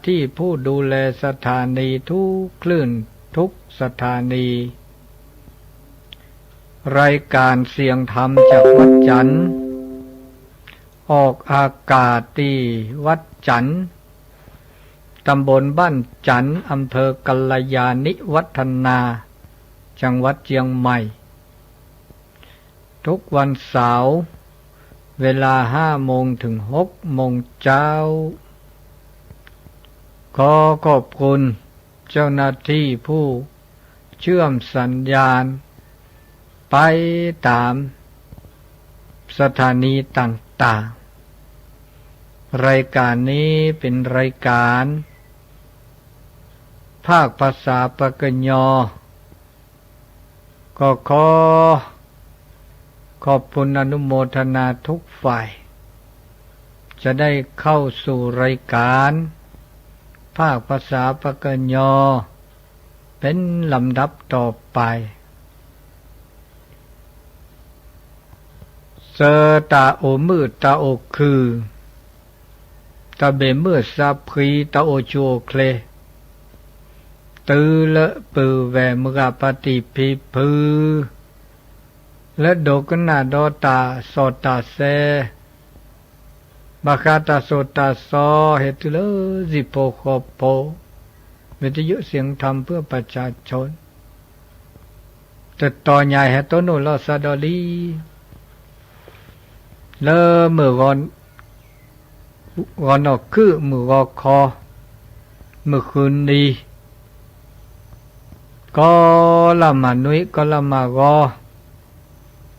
ที่ผู้ดูแลสถานีทุกคลื่นทุกสถานีรายการเสียงธรรมจากวัดจันทร์ออกอากาศที่วัดจันทร์ตำบลบ้านจันทร์อำเภอกัลยาณิวัฒนาจังหวัดเชียงใหม่ทุกวันเสาร์เวลา5 โมงถึง6 โมงเช้าขอขอบคุณเจ้าหน้าที่ผู้เชื่อมสัญญาณไปตามสถานีต่างๆรายการนี้เป็นรายการภาคภาษาปากยอก็ขอบคุณอนุโมทนาทุกฝ่ายจะได้เข้าสู่รายการภาคภาษาปากยอเป็นลำดับต่อไปเสตาโอมือตาโอคือตาเบมือซาพรีตาโอโจเคลตือละปือแวมกาปฏิพิพือและโดกนาโดตาโสตาเซบาคาตาโสตาซอเหตุเลสิโปโคโปวิทยุเสียงธรรมเพื่อประชาชนแต่ต่อใหญ่เหตุโนลอซาดอลีเลมือกอนออกคือมือกอคอมือคืนดีก็ละมานุยก็ละมากอ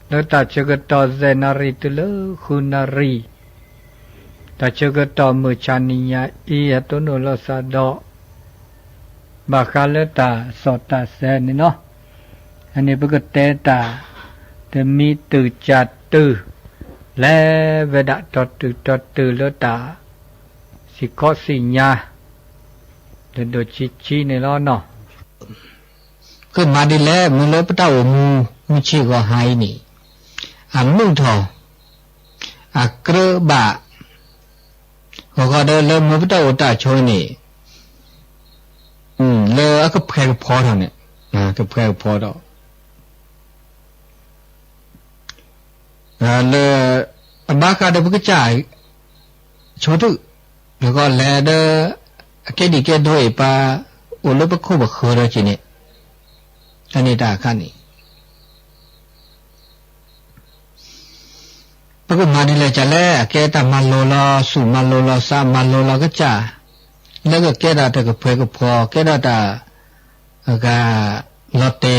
แล้วตัดเชกตอเซนาริตุเลคืนนารีตัดเชกตอมือชานิยาอีเหตุโนลอซาดอบาคาเลตาสอตาเซนี่เนาะอันนี้เป็นกเตตาแต่มีตื่นจัดตื่นและเวดาตอตื่นเลตาสิโคสิญาเดโดชิในล้อเนาะก็มาดีแล้วมึงเลยพระเจ้ามูชื่อก็หายนี่มุ่งทอกระบะก็เดินเริ่มพระเจ้าตาช่วยนี่เลยก็แพ้พอเท่านี้ก็แพ้พอดอกเลยบ้าการเดินก็จ่ายชดแล้วก็แลเดอแค่ดีแค่ด้วยปะอุลปะคู่บะคือเราจีเนี่ยอันนี้ตาขันนี่ปะก็มาดีเลยจะแล้วแกตามันโลลอสู่มันโลลอซามันโลลอก็จ่าแล้วก็แกตาแต่ก็เพื่อก็พอแกตาตาก็ลอตเต้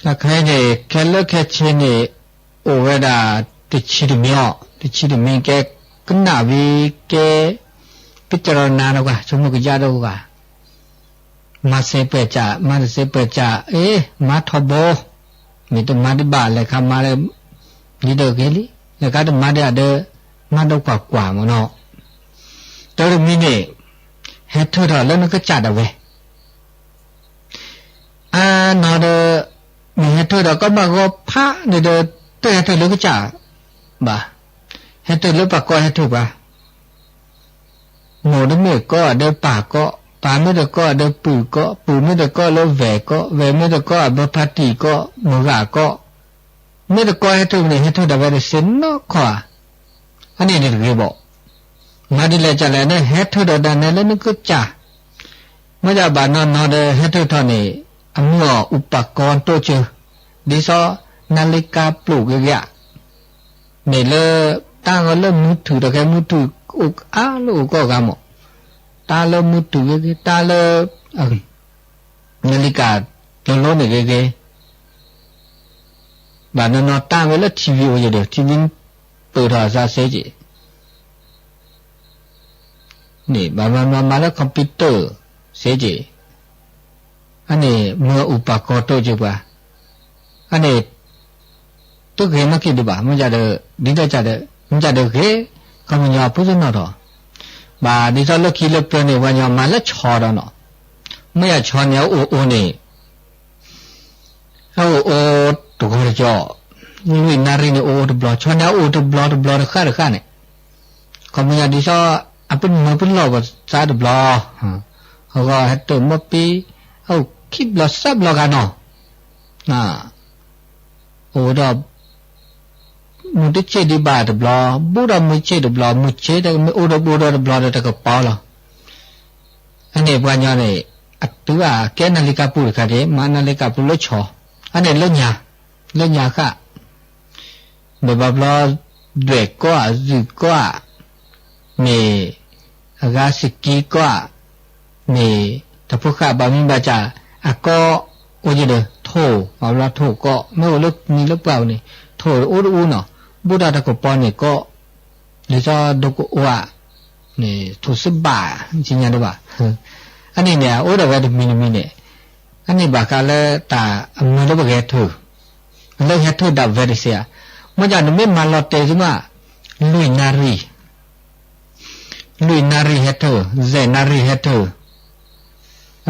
แล้วใครเนี่ยแค่เลิกแค่เชนี่โอเวดาติดชิดมีอ่ะติดชิดมีแกก็น่าวิแกพิจารณาแล้วก็ชมก็ยาดูก็มาเสพจ่ามาเสพจ่ามาทบมีตัวมาดิบาเลยครับมาเลยนี่เด็กเลยแล้วก็ตัวมาเดียเดมาดูกว่ามันเนาะตัวนี้เนี่ยเฮทุระแล้วมันก็จัดเอาไว้นอเดมีเฮทุระก็มาก็พระเนี่ยเดตัวเฮทุระก็จัดบ่าเฮทุระปากก็เฮทุระหมูดไม่ก็เดปากก็ปาไม่ได้ก็เดปูไม่ได้ก็แล้วแหวก็แหวไม่ได้ก็บพัตติก็มุราก็ไม่ได้ก็ให้ทุกเนี่ยให้ทุกแต่ว่าเส้นนอกขวาอันนี้เนี่ยเรียบบอกมาดีเลยจะเลยเนี่ยให้ทุกแต่เนี่ยแล้วนึกก็จ่าเมื่อจะบานนอนเดให้ทุกท่านนี่อันนี้อุปกรณ์ตัวเจอดิซอนาฬิกาปลุกอย่างเงี้ยเนี่ยเลยตั้งก็เริ่มมือถือแต่แค่มือถืออุกลูกก็กำหมดตาเลมุตุเกตาเลนาฬิกาโลนี่เกบานนอตาเวลทีวีอยู่เดียวทีวีเปิดหาซาเซจินี่บานมาแล้วคอมพิวเตอร์เซจิอันนี้เมื่ออุปกรณ์ตัวจีบว่าอันนี้ตัวเกมาคิดดูบ่ามันจะเดดีได้จะเดมันจะเดเกคำมันยาพูดนอดบาดิฉันเลิกคิดเลิกเป็นเนี่ยวันยามมาแล้วชอดเนาะไม่อยากชอเนี่ยโอ้เนี่ยโอ้ตัวก็จะจ่อนี่นารีเนี่ยโอ้ตัวบล็อกชอเนี่ยโอ้ตัวบล็อกข้าเนี่ยคำมันยาดิฉัน เป็นมือเป็นหลอกซาดบลอเขาก็ให้ตัวมาปีเอาคิดบลอซับลอกันเนาะน่ะโอ้ดอกมุดเชดีบาดบลอบูดามุเชดบลอมุเชดโอ้ดบูดาบลอเด็กก็ปอลอันนี้ปัญญาเนี่ยอัตตัวแกนาฬิกาปูดกันเดมานาฬิกาปูดลุชออันนี้ลุญญาค่ะเบบลอเด็กก็ซึก็มีอากาศกีก็มีถ้าพวกข้าบามิบาจาอ่ะก็โอ้ยเด้อโถเอาละโถก็ไม่ว่าลึกมีลึกเปล่านี่โถโอ้ดูเนาะบุดาตะกปอนี่ก็เดี๋ยวจะดูก็ว่านี่ทุสบาจริงๆนะบ่าอันนี้เนี่ยโอ้ดอกก็มีเนี่ยอันนี้บากาเลตามือแล้วบ่แก่ถูแล้วแก่ถูดับเวริเสียมันจะไม่มาลอเตจุมาลุยนารีเฮตเตอร์เซนารีเฮตเตอร์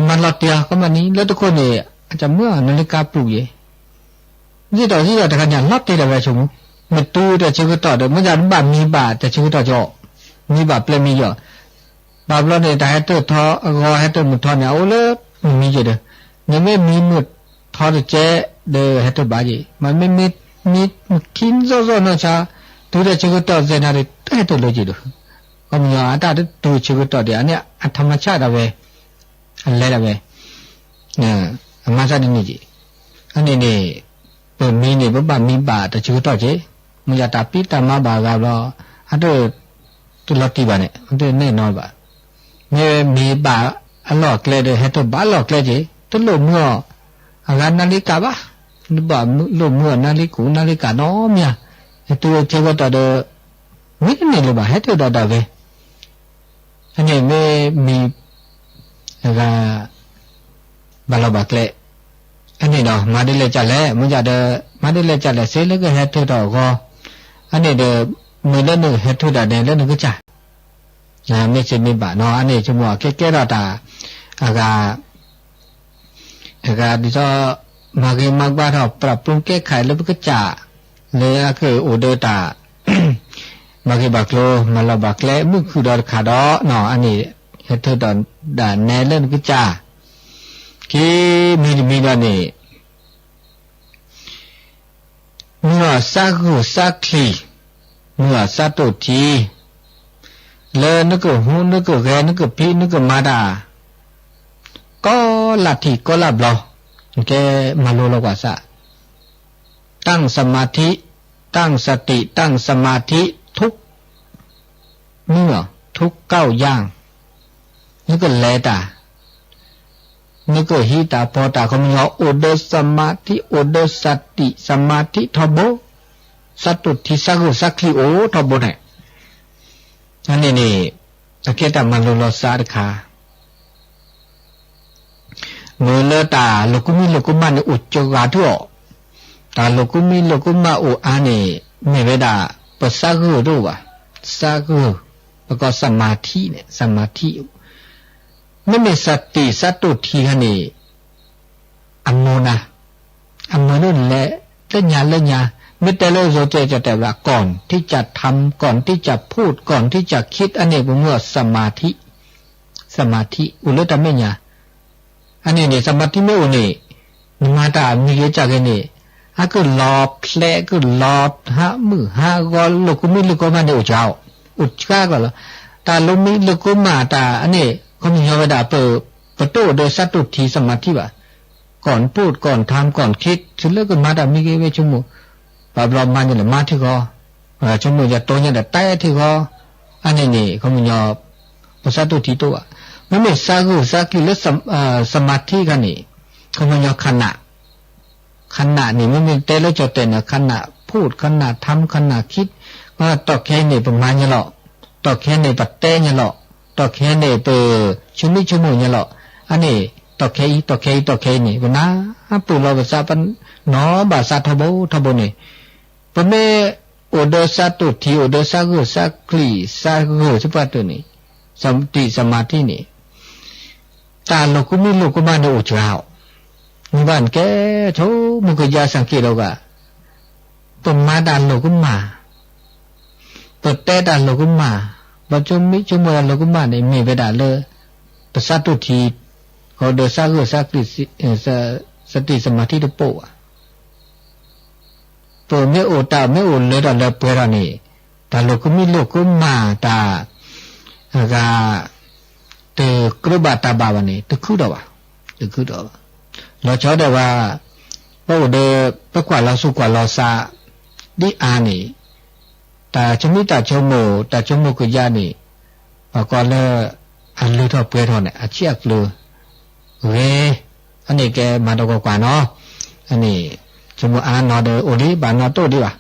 มันลอเตียก็มันนี้แล้วทุกคนเนี่ยอาจจะเมื่อนาฬิกาปลุกยี่ที่ต่อแต่กันอย่างลอเตียได้ไปชมมันตู้แต่ชื่อต่อเดี๋ยวมันจะบามีบาแต่ชื่อต่อจ่อมีบาเปลมีจ่อบาปเราเนี่ยแต่เฮตเตอร์ทอเฮตเตอร์มุดทอเนี่ยโอ้เลิศมันมีเจเด้อเนี่ยไม่มีมุดทอเจเด้อเฮตเตอร์บาจีมันไม่มีคินโซเนาะชาตัวแต่ชื่อต่อเซนารีเฮตเตอร์โลจีเด้อก็มีอาตาตัวชื่อต่อเดี๋ยวเนี่ยธรรมชาติเอาไว้อะไรเอาไว้เนี่ยมาซาดินี่จีอันนี้เนี่ยเปิดมีเนี่ยบ้ามีบาแต่ชื่อต่อเจมันจะตาปีตามาบากาบล้ออันเดอตัวลอตีบาเนี่ยอันเดอแน่นอนบาเนี่ยมีบาอันหลอกเลยเด้อให้ตัวบาหลอกเลยจีตัวหลงเมื่ออะไรนาฬิกาบาบาหลงเมื่อนาฬิกาน้อมเนี่ยตัวเชื่อต่อเด้อไม่ได้เนี่ยเลยบาให้ตัวต่อเว้อันนี้ไม่มีอะไรบาลบักเล่อันนี้เนาะมาได้เลยจัดแล้วมึงจะเด้อมาได้เลยจัดแล้วเสร็จแล้วก็ให้ตัวต่อก็อันนี้เด้อมือเล่นหนึ่งให้ตัวต่อเด้อเล่นหนึ่งก็จ่ายไม่ใช่มีบาเนาะอันนี้ชั่วโมงแก่ๆเราตาอากาดิซอมาเกมักบ้าเราปรับปรุงแก้ไขแล้วก็จ่าเลยคือโอเดตามาเกบักโลมาลบักเล่มึงคือดอขาดอเนาะอันนี้ให้ตัวต่อด่านแน่เล่นก็จ่าที่มีดานี่เมื่อสักหูสักทีเมื่อสักตุทีเลยนึกหูนึกแกนึกพี่นึกมาดาก็ลัทธิก็ลับเราแกมาโลลกว่าซะตั้งสมาธิตั้งสติตั้งสมาธิทุกเมื่อทุกก้าวย่างนึกแลตานึกหิตาพอตาเขามีว่าโอเดสมาธิโอเดสติสมาธิทบสัตตุทิสักสักขีโอทบเนี่ยอันนี้นี่ตะเกียตามันโลสาดขาเมื่อเลตาโลกุมิโลกุมันอุจจกาทั่วตาโลกุมิโลกุมาอุอานี่ไม่เวดาปัสสะกุด้วยวะสักกุแล้วก็สมาธิเนี่ยสมาธิไม่มีสติสัตตุทีฮะนี่อัมโมนะอัมโมนั่นแหละเล่นยาไม่แต่เราโจเจจะแต่ละก่อนที่จะทำก่อนที่จะพูดก่อนที่จะคิดอันนี้เป็นเมื่อสมาธิอุลตะเมียอันนี้เนี่ยสมาธิไม่อุนี่มาตามีเยอะจังนี่ฮะก็หลอบแคลก็หลอบฮะมือฮะก็ลูกมิลูกมาเนี่ยอุจก้าก็แล้วตาลูกมิลูกมาตาอันนี้เขามีเวลาเปิดโตโดยสัตตุทีสมาธิว่ะก่อนพูดก่อนทำก่อนคิดถึงเลิกกันมาดามีเกเวชั่วโมงปรับรอมาเนี่ยมาที่ก็ชั่วโมงจะโตเนี่ยแต่ใต้ที่ก็อันนี้นี่เขามีสัตตุทีตัวไม่มีสักกิเลสสมาธิกันนี่เขามีขณะนี่ไม่มีเตแล้วจะเต้นขณะพูดขณะทำขณะคิดว่าต่อแค่นี่ประมาณเนี่ยหรอต่อแค่นี่ปัดเต้เนี่ยหรอต่อแค่เนี่ยเปิดชั่วโมงเนี่ยหรออันนี้ต่อแค่นี่ก็นะปู่เราภาษาปันน้อบาษาทบนี่ปะเมโอเดสัตุทีโอเดสักุสักคลีสักุใช่ปะตัวนี้สมาธินี่ตาโลกุมิโลกุมาโนอุจราวมีบ้านแกโชมุกยาสังเกตเรากะปมาดานโลกุมาเปิดแต่ดานโลกุมา บัจจุมิจุมโลกุมาเนี่ยมีเวดาเลปสัตตุทีเขาเดสักสักติสติสมาธิตุโปะตัวเมโอตาเมโอเลดาเลเปรานี่ตาโลกุมิโลกุมาตากาเตกรุบาตาบาวนี่ตะคุดาวะตะคุดาวะเราชอบแต่ว่าพวกเดปกว่าเราสุกว่าเราซาดิอานี่ตาชมิตาชโมตาชโมกุยานี่ปกว่าเลอันลือทอเปรทอเนี่ยอาเชียกลือเวอันนี้แกมาดกกว่าเนาะอันนี้ชโมอานอเดโอดีบานอโตดีวะ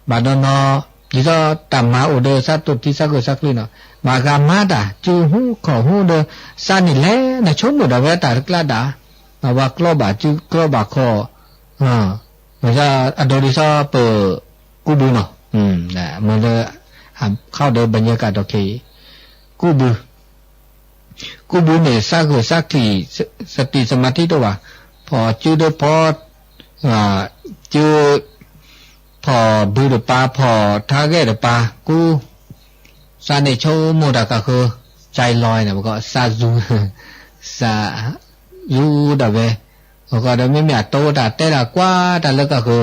บานอนอดิซอตัมมาโอเดสัตตุติสักสักลีเนาะมากามาดาจูหูขอหูเดซานี่แลนะชโมดาเวตากลาดามาว่ากลอบาจูกลอบาคอมันจะอโดดิซอเปกูบูเนาะนะมันเลยเข้าเดินบรรยากาศโอเคกูบูเนี่ยสักที่สติสมาธิตัวว่าพอจืดพอจืดพอดูดปาพอท่าแก่ดปากูซาเนโชโมดาก็คือใจลอยนะมันก็ซายูดาเวก็ได้ไม่มีโตดาเตดากว่าแต่แล้วก็คือ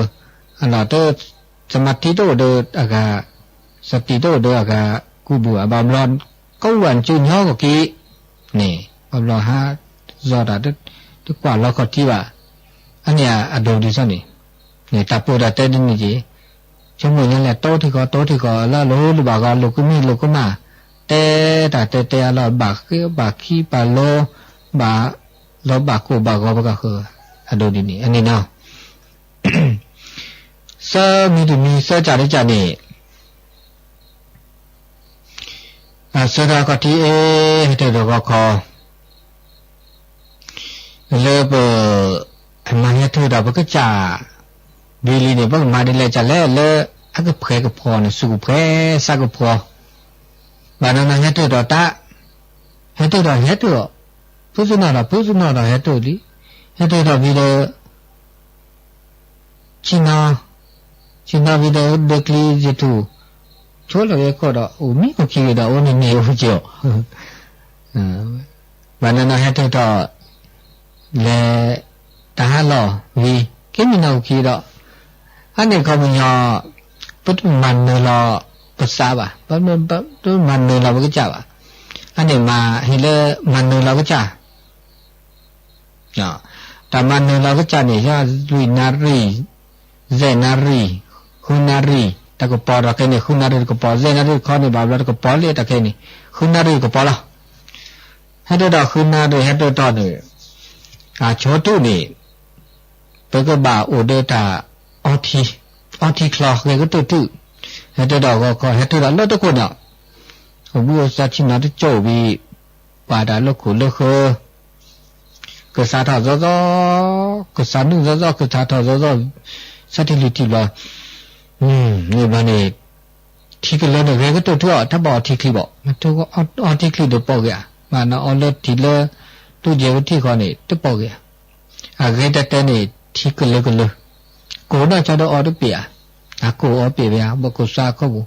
อันนั้นตัวสมาธิตัวเดอกาสติตัวเดอกากูบูบามรอนก็วันจุนย่อก็กี้นี่บามรอฮะจอดาทุกกว่าเราก็ที่ว่าอันเนี้ยอโดดิซนี่นี่ตาปูดาเตดินี่จีชั่วโมงนั้นแหละโตที่ก็แล้วรู้หรือบ่าก็ลูกมีลูกมาเตตาเตแล้วบากขี้ปาโลบาเราบากกูบากก็คืออโดดินี่อันนี้เนาะซามีดูมีซาจาริจานี่สระก็ที่เตดก็ขอเลบมาเนี่ยทุดาบก็จ่าบิลีเนี่ยบังมาดิเลจ่าเลอักเพก็พอเนี่ยสุเพสักพอบานานาเนี่ยทุดาตาเนี่ยทุดาเนี่ยทุดพุทธนาเนี่ยทุดิเนี่ยทุดาบิเลชินาวิดาเด็กลีจิตุชัวร์เลยก็ได้โอ้มีก็คิดได้โอ้นี่มีโอ้เจ้าวันนั้นให้ตัวต่อเลยตาหล่อวีแค่มีนาคิดได้อันนี้ก็มันยอปุ๊บมันเนลอปัสสาวะปุ๊บมันเนลอก็จ่าอันนี้มาฮิเลมันเนลอก็จ่าแต่มันเนลอก็จ่าเนี่ยจะลุยนารีเจนารีคุนารีตะกปอรักเนี่ยคุนารีก็ปอเจนารีข้อนี้บาบลาก็ปอเลยตะแค่นี้คุนารีก็ปอละให้ตัวดอกคุนารีให้ตัวต่อเนี่ยโชตุนี่เป็นก็บ่าโอเดตาออทีคลอกเลยก็ตื้อให้ตัวดอกก็ให้ตัวดอกแล้วตะคนอ่ะผมว่าสัชินาที่โจวีป่าดาลกุลคือก็สาธาจ้อก็สานุจ้อก็สาธาจ้อสัตย์ลิติลานี่มันเนี่ยที่ก็เลยเนี่ยก็ตัวถ้าบอกที่คลิปบอกมันตัวก็เอาที่คลิปตัวปอกอ่ะมันเอาเลยที่เลยตัวเดียวที่เขาเนี่ยตัวปอกอ่ะเกิดแต่เนี่ยที่ก็เลยกูน่าจะได้เอาตัวเปียกูเอาเปียไปบอกกูสาเขาบุ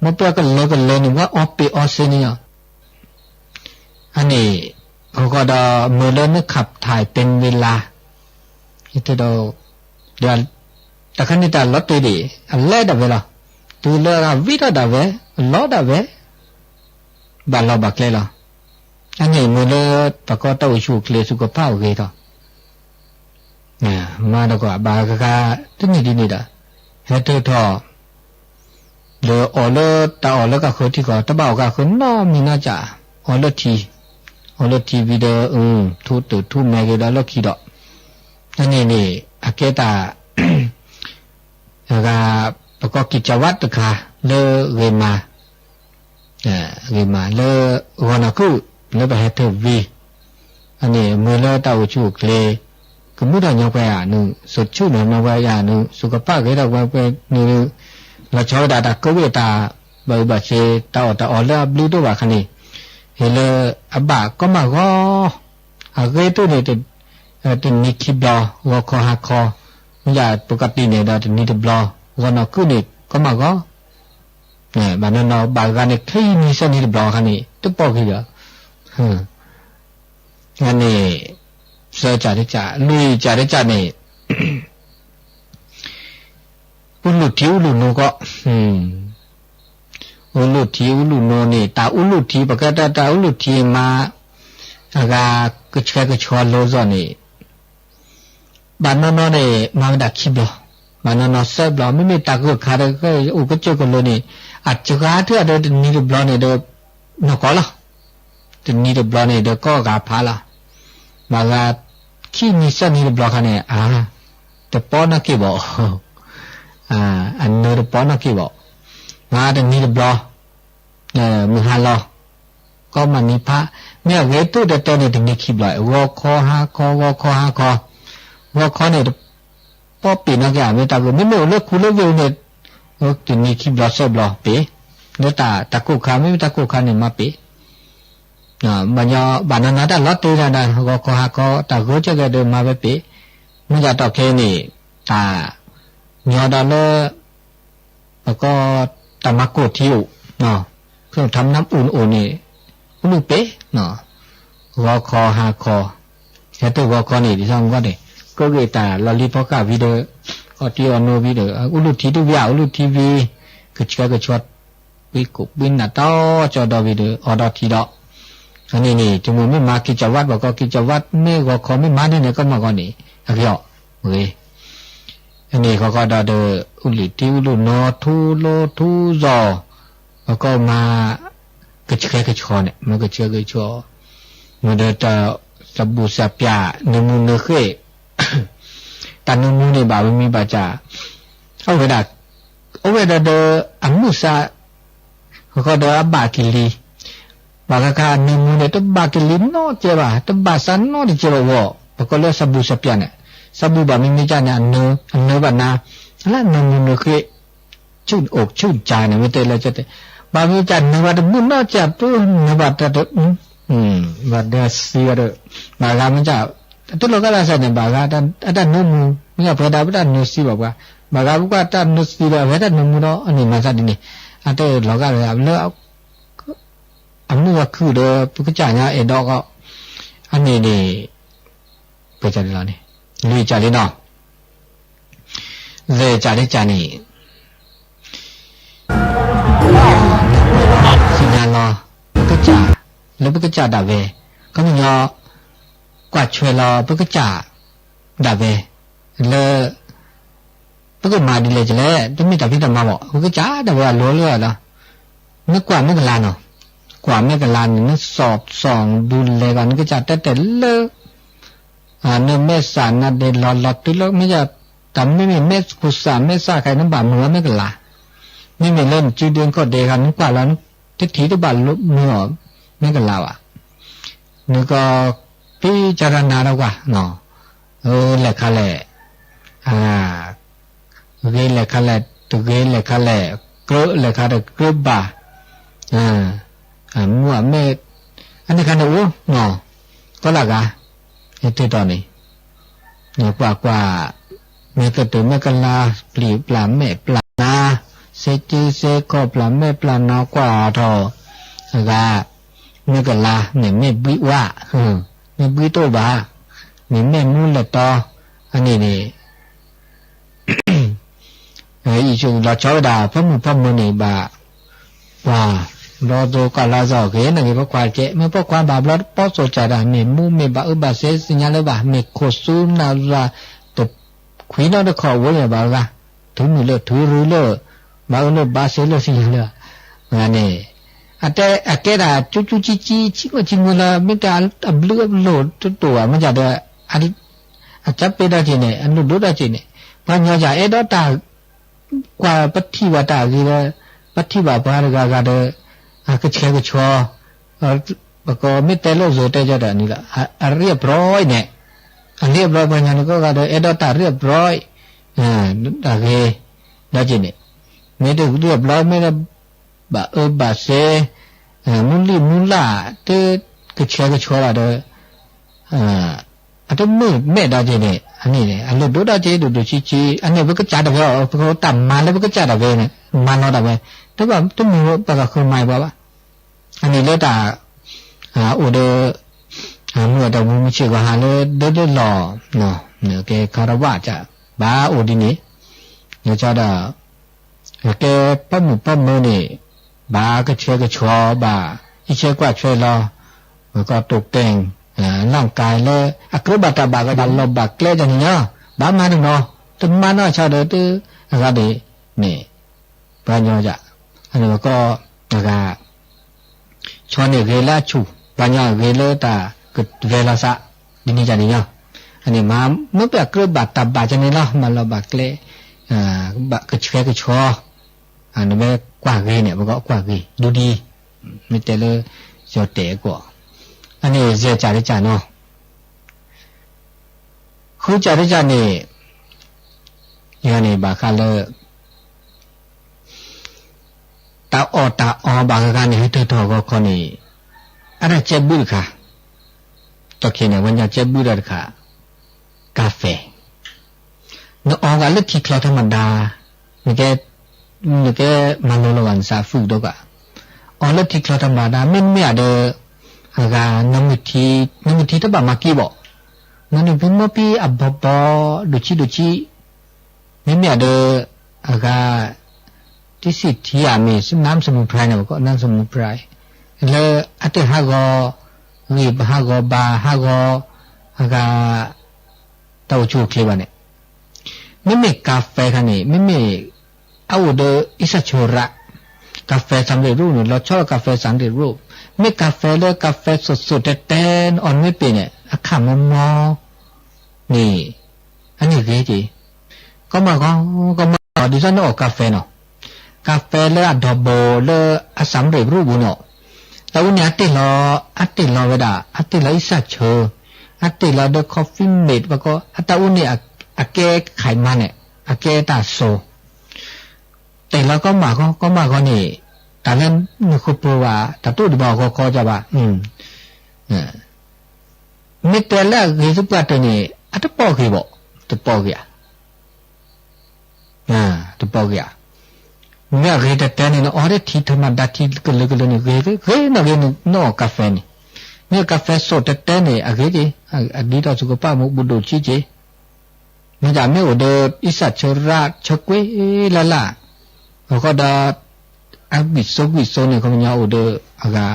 มันเปียก็เลยนี่ว่าเอาเปียเอาเส้นเนี่ยอันนี้เขาก็ได้เมื่อเริ่มขับถ่ายเป็นเวลาที่ตัวเดี๋ยวแต่ขั้นนี้แต่ลดตัวดีอะไรดับเวลาตัวเลือกวิธีดับเวลดดับเวบาลบักเลยล่ะอันนี้มือเลือกปะก็ต้องชูเคลียสุขภาพเลยต่อเนี่ยมาแล้วก็บากกาตัวนี้ดีนี่ด่ะเฮ้ตัวท่อเลืออเลือตาอเลือก็คือที่ก็ตะบ่าวก็คือน้อมีน่าจะอเลือทีวิดีโอทุแม่ก็ได้แล้วคิดดอกอันนี้อาเกตาแล้วก็ประกอบกิจวัตรค่ะเลเรมาเลวันนักุเลไปให้เธอวีอันนี้เมื่อเลตาอุชุกเลก็มุดยังไปนึงสุดชุ่มมาไปนึงสุขภาพก็ได้ไปนึงเราชอบดาก็เวตาใบบาเชตาอเลบลูตัวว่าคันนี้เฮเลอบาก็มาก็เกตัวเนี่ยตัวนิคิบลอว่าคอหักคออย่าปกติเนี่ยเราจะนี่ตัวบลอวันนักนี่ก็มาก็ เนี่ยบ้านนอกบ้านกันเนี่ยใครมีเส้นนี้บล็อกกันนี่ตุ๊บปอกกี่เดียวงั้นนี่เสือจ่าได้จ่าลุยจ่าได้จ่าเนี่ยอุลุทีอุลุโนก็อุลุทีอุลุโนนี่ตาอุลุทีปกติตาอุลุทีมาอากาก็เชื่อก็ชวนโลซอนี่บ้านนอกเนี่ยมาดักคิบล้อบ้านนอกเซบล้อไม่มีตาก็ขาดก็อุกเจก็โลนี่อาจจะขาดเท่าเดิมนี่บล้อเนี่ยเดิมนกก็ล่ะแต่นี่บล้อเนี่ยเดิมก็กาพาล่ะมาก็ขี้มีเส้นนี่บล้อกันเนี่ยแต่ป้อนนักกี่บ่อันนู้นป้อนนักกี่บ่งาแต่นี่บล้อมือหันล้อก็มันนี่พระเมื่อเวทุเดตเนี่ยถึงนี่ขี้บ่อยวอคอหาคอวอคอหาคอวอคอเนี่ยป้อปีนักอย่างไม่ตาก็ไม่รู้เลิกคุเลิกเวเนี่ยถึงนี่ขี้บ่อเสบล้อเป๋เนื้อตากุขาไม่ตากุขาเนี่ยมาเป๋บัญญัติบ้านนั้นได้ลอตเตอรี่ได้วอคอหาคอตากุจะก็เดินมาเป๋มันจะต่อแค่นี้ตาเนื้อดอลเลอร์แล้วก็ตามาโกทิวเครื่องทำน้ำอุ่นๆนี่ลูกเป๊ะวอคอหาคอแต่ตัววอคอนี่ที่ช่องก็เนี่ยก็เกิดแต่ลอลิพอกาวิดีโอออดิโอโนวิดีโออุลุทีดูวิอุลุทีวีคือเชื่อก็ชดวิกุบินน่ะต่อจอดวิดีโออดอทีดอกอันนี้นี่จมูกไม่มากิจวัตรบอกก็กิจวัตรไม่วอคอไม่มาเนี่ยก็มาก่อนนี่อะไรอ่ะเว้ยอันนี้เขาก็ดอเดอุลิทีอุลุโนทูโลทูซอแล้วก็มาก็เชื่อก็ชอเนี่ยมันก็เชื่อก็ชอมันจะสบู่สับยาเนื้อมูเนื้อเข่แต่เนื้อมูเนี่ยบ่าวมีบ่าจ่าเอาเวลาเดออัมมุสาเขาก็เดออับบากิลีบางครั้งเนื้อมูเนี่ยต้องบากิลีโน่เจ้าบ่าต้องบาสันโน่ที่เจ้าบ่าวเพราะก็เลือกสบู่สับยาเนี่ยสบู่บ่ามีจ่าเนี่ยเนื้อบ่านาแล้วเนื้อมูเนื้อเข่ชื่นอกชื่นใจเนี่ยไม่เตะเลยจะเตะบางทีจันทร์วันบุญน่าจะตัวนวัดตัววันเดียสีวันบางการมันจะตัวเราก็ได้สัญญาบางการแต่นุ่มไม่ใช่พระดาบด้านนุ่มสีบอกว่าบางการก็ด้านนุ่มสีแบบด้านนุ่มเนาะอันนี้มาสัตว์นี่อันตัวเราก็เลยเลือกอันนู้นก็คือเด้อพระเจ้าเนี่ยเอ็ดอกก็อันนี้นี่ก็จะเราเนี่ยลุยจ่าเลยเนาะเลยจ่าได้จ่านี่สิงานรอปกจ่าแล้วปกจ่าด่าเวก็มันยอกวาดช่วยรอปกจ่าด่าเวเลยปกมาดีเลยจะเลยต้องมีแต่พี่ตมาบอกปกจ่าด่าเวล้วนเลยเหรอไม่กว่าไม่กันลานหรอกว่าไม่กันลานนี่สอบส่องดูเลยกันก็จ่าแต่เลอะเนื้อเมสานาเดลลอดตัวไม่จะทำไม่มีเมสกุศลเมสาใครน้ำบามือไม่กันลานี่ไม่เล่นจืดเดือนก็เดกันกว่าแล้วทิฏฐิตัวบาลลุมือไม่กันเรานี่ก็พิจารณาแล้วว่าเนาะแหละค่ะแหละเกแหละค่ะแหละตุเกแหละค่ะแหละกรุแหละค่ะกรุบามัวไม่อันนี้กันดูเนาะก็ละกันไอ้ตัวนี้เนี่ยกว่าไม่กระตุ้นไม่กันลาปลีปลาแม่ปลานาเซจีเซก็ปลาแม่ปลานากว่าทอกะไม่กันลาเนี่ยไม่บิว่าไม่บิโตบาเนี่ยไม่มูลละตออันนี้นี่อีจุงเราชอบด่าพระมุนี่บาว่ารอตัวก็ลาจอกเห็นอะไรพวกควายเจ๊ไม่พวกควายบาปแล้วป้อโซจาดามีมูมีบาบาเซสิญญาเลยบามีโคซูนาราตัวคุยนอเดขอวัวเนี่ยบาละถือมือเลยถือรู้เลยบาโนบาเซเลยสิญญาเลยงานนี้แต่แกด่าจุจีชิวจิงละไม่แต่อับเลือบโหลดตัวมันจะได้อันจับไปได้จีเนี่ยอันลุดได้จีเนี่ยพอเนี่ยจะเอ็ดตากว่าปฏิวัติอะไรปฏิบัติบาร์กาเดก็เชื่อก็ชัวก็ไม่แต่โลกโจเตจได้นี่ละเรียบร้อยเนี่ยเรียบร้อยบางอย่างก็กาเดเอ็ดตาเรียบร้อยได้เกได้จีเนี่ยไม่ได้เรียบร้อยไม่ได้บาเซมุลาเตก็เชื่อก็ชัวละเดอันนั้นไม่ได้จีเนี่ยอันนี้เนี่ยอันนี้ดูได้จีดูชีอันนี้พวกก็จ่าได้เว้ยพวกก็ต่ำมาแล้วพวกก็จ่าได้เว้ยเนี่ยมาโน่ได้เว้ย แต่ว่าต้องมีปากคือไม่บ่าวะอันนี้เลยตาโอเดเมื่อแต่ไม่เชื่อว่าหาเลยเดินหล่อเนาะเนี่ยแกคารวะจะบ้าโอดีนี้เนี่ยจะได้แกปั้มมือนี่บ้าก็เชื่อก็ชัวบ้าอีเชื่อกว่าช่วยรอแล้วก็ตกแต่งร่างกายเลยอักบาตาบาก็ดันลบบักเล่จังเนาะบ้ามาหนึ่งเนาะตึมมาเนาะชาวเดือดอะไรดีนี่ปะญอจะอันนี้ก็นะคะชวนเนี่ยเกล้าชูปะญอเกล้าตาก็เวลาซะดีนี่จังเนาะอันนี้มาเมื่ออักบาตาบาจังเนาะมาลบบักเล่บักก็เชื่อก็ชัวอันนี้ไม่กว่าเกเนี่ยมันก็กว่าเกดูดีไม่แต่เลยจะเตะกว่าอันนี้เสียใจได้จ้ะเนาะคู่ใจได้จ้ะนี่ยังนี่บาคาเลตาบาคานี่ให้เธอทอก็คนนี้อะไรเจ็บบุญค่ะตอเขียนวันจะเจ็บบุญเลยค่ะกาแฟเนาะกันเลือกที่คลอธรรมดานี่แกมันโลวันซาฟูดก็เลือกที่คลอธรรมดาไม่อาจจะaga namuthi ta ba maki bo nani bimma pi abba duchi mimi ade aga tisi thiya me nam samu phrai na ko nam samu phrai le ate ha go ngi ha go ba ha go aga taw chu kle ba ne mimi cafe kha ni mimi awde isa chora cafe samle ru no lo chora cafe samle ruไม่กาแฟเลยกาแฟสดๆแต่อ่อนไม่เป็นเนี่ยขำมันมอนี่อันนี้คือจีก็มาดิฉันออกกาแฟเนาะกาแฟเลยดอกโบเลยอาสามเรียบรูปเนาะแต่วันนี้อัตติลอเวดาอัตติลออิสระเชออัตติลอเดอะคอฟฟี่เมดแล้วก็อัตตาวันนี้อาเกไขมันเนี่ยอาเกตาโซแต่แล้วก็มานี่แต่เล่นนึกพูดว่าแต่ตู้ดีบอกก็จะว่าไม่แต่ละคือสุภาพตัวนี้อัตปอกี่บอกตัวปอกี่ตัวปอกี่เมื่อคือแต่เนี่ยอ๋อเรื่องที่ธรรมดาที่ก็เลยนี่คือนั่นนอกาแฟนี่เนี่ยกาแฟสดแต่เนี่ยอะไรจีอันนี้เราสุขภาพมุกบุตรชี้จีมันจะไม่อุดอิสระชราชกวิละแล้วก็ได้บิดโซเนี่ยเขาเนี่ยอุดaga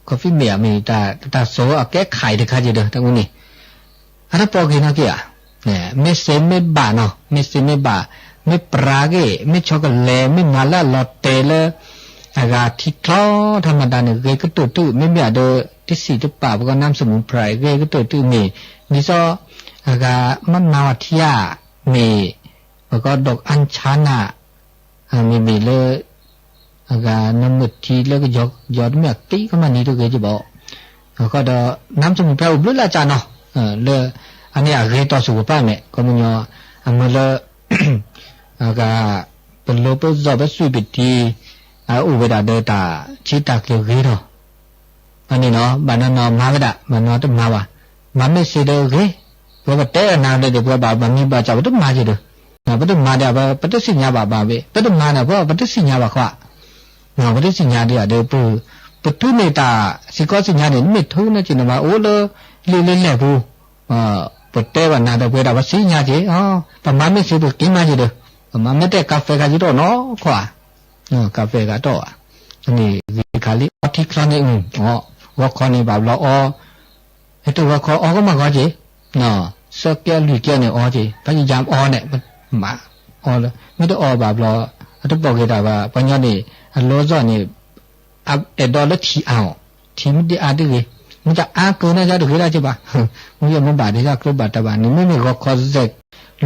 coffee เมียมีแต่โซแก้ไขเด็กข้าจะเด้อทั้งนี้อันนั้นพอกินอะไรอ่ะเนี่ยไม่เซไม่บาเนาะไม่เซไม่บาไม่ปราเกไม่ช็อกโกแลตไม่มาล่าลอตเตลagaที่คล้อธรรมดาเนี่ยก็ตู้ไม่มีอะไรที่สี่ที่ป่าพวกน้ำสมุนไพรก็ตู้มีนี่ซอagaมันนาวที่ยามีแล้วก็ดอกอัญชันมีเลยน้ำมืดทีแล้วก็ยอดเมียตีก็มานี่ตัวเกจิบอกแล้วก็น้ำสมุนไพรอุบลละจานเนาะเลยอันนี้เรื่องต่อสุขภาพเนี่ยก็มันอันนั้นเลยเป็นโลเป็นจอบเป็นสุบิตีอุเวดาเดตาชิตาเกี่ยวกับเนาะอันนี้เนาะบ้านนั้นมาก็ได้บ้านนั้นต้องมาว่ะมันไม่เสียเด้อเกเพราะว่าแต่นานเลยเดี๋ยวบ้านนี้บ้านจะต้องมาเจอปัตตมาเดี๋ยวปัตตสิญญาบาเบปัตตมาเนี่ยเพราะปัตตสิญญาบาขวาปัตตสิญญาเดี๋ยวปัตตุเนตาสิกอสิญญาเนี่ยไม่ทุนนะจินว่าโอ้เลยเล่ปูปัตเตวันนาเดี๋ยวเราสิญญาจีประมาณไม่สิบกินมาจีเด้อประมาณไม่แต่กาแฟกันจีโร่เนาะขวากาแฟกันโตนี่วิคาลิที่คลานนี่ว่าคอนี่แบบเราไอ้ตัวว่าคอก็มาก็จีเนาะสเกลหรือเกลเนี่ยจีพยายามเนี่ยมาเลยไม่ต้องแบบเราถ้าบอกกันแต่ว่าปัญญาเนี่ยล้อจ่อเนี่ยดอลลาร์ที่ไม่ได้เลยมันจะเกินนะจะดูได้ใช่ปะมันยังไม่บาดได้ก็บาดแต่ว่านี่ไม่มีก็คอสเซ็ก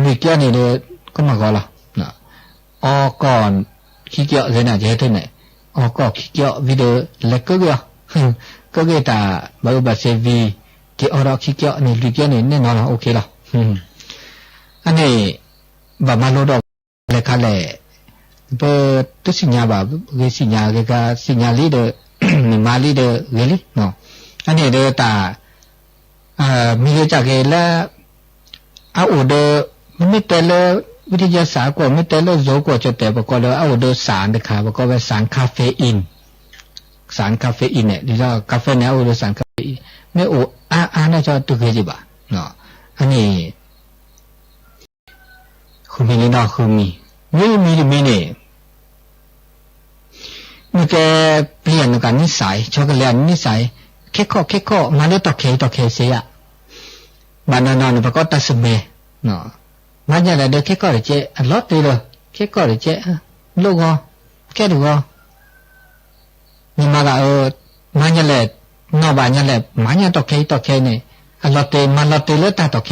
หรือเกี่ยนี่เลยก็มาก่อนละนะก่อนขี้เกียจเลยนะจะให้เท่าไหร่ก็ขี้เกียจวิดีโอเล็กก็เกี่ยวแต่แบบเซฟีที่เราขี้เกียจนี่หรือเกี่ยนี่แน่นอนโอเคละอันนี้บามาโลดเลยค่ะเลยเปิดตุสิญญาบาสิญญาก็สิญญาลีเดอมาลีเดอเรลิเนาะอันนี้เดอตามีจากเกล้าอุดไม่แต่เลย วิทยาศาสตร์ก็ไม่แต่ละโจก็จะแต่บอกเลยเอาโดยสารนะคะบอกว่าสารคาเฟอีนสารคาเฟอีนเนี่ยดีแล้วกาแฟเนี่ยเอาโดยสารคาเฟอีนไม่โอ้น่าจะตุกจิบะเนาะอันนี้คุณมีนี่เนาะคุณมีเนี่ยนี่แกเปลี่ยนกันนิสัยช็อกโกแลตนิสัยแค่ข้อมาแล้วต่อเคเสียบานานๆประกอบตัดสมัยเนาะมาจากไหนเด็กแค่ข้อเจ๊ลอตตีเลยแค่ข้อเจ๊ลูกอ่ะแค่ดูอ่ะนี่มาละมาจากไหนนอกบ้านจากไหนมาจากต่อเคนี่ลอตตีมาลอตตีเลยตาต่อเค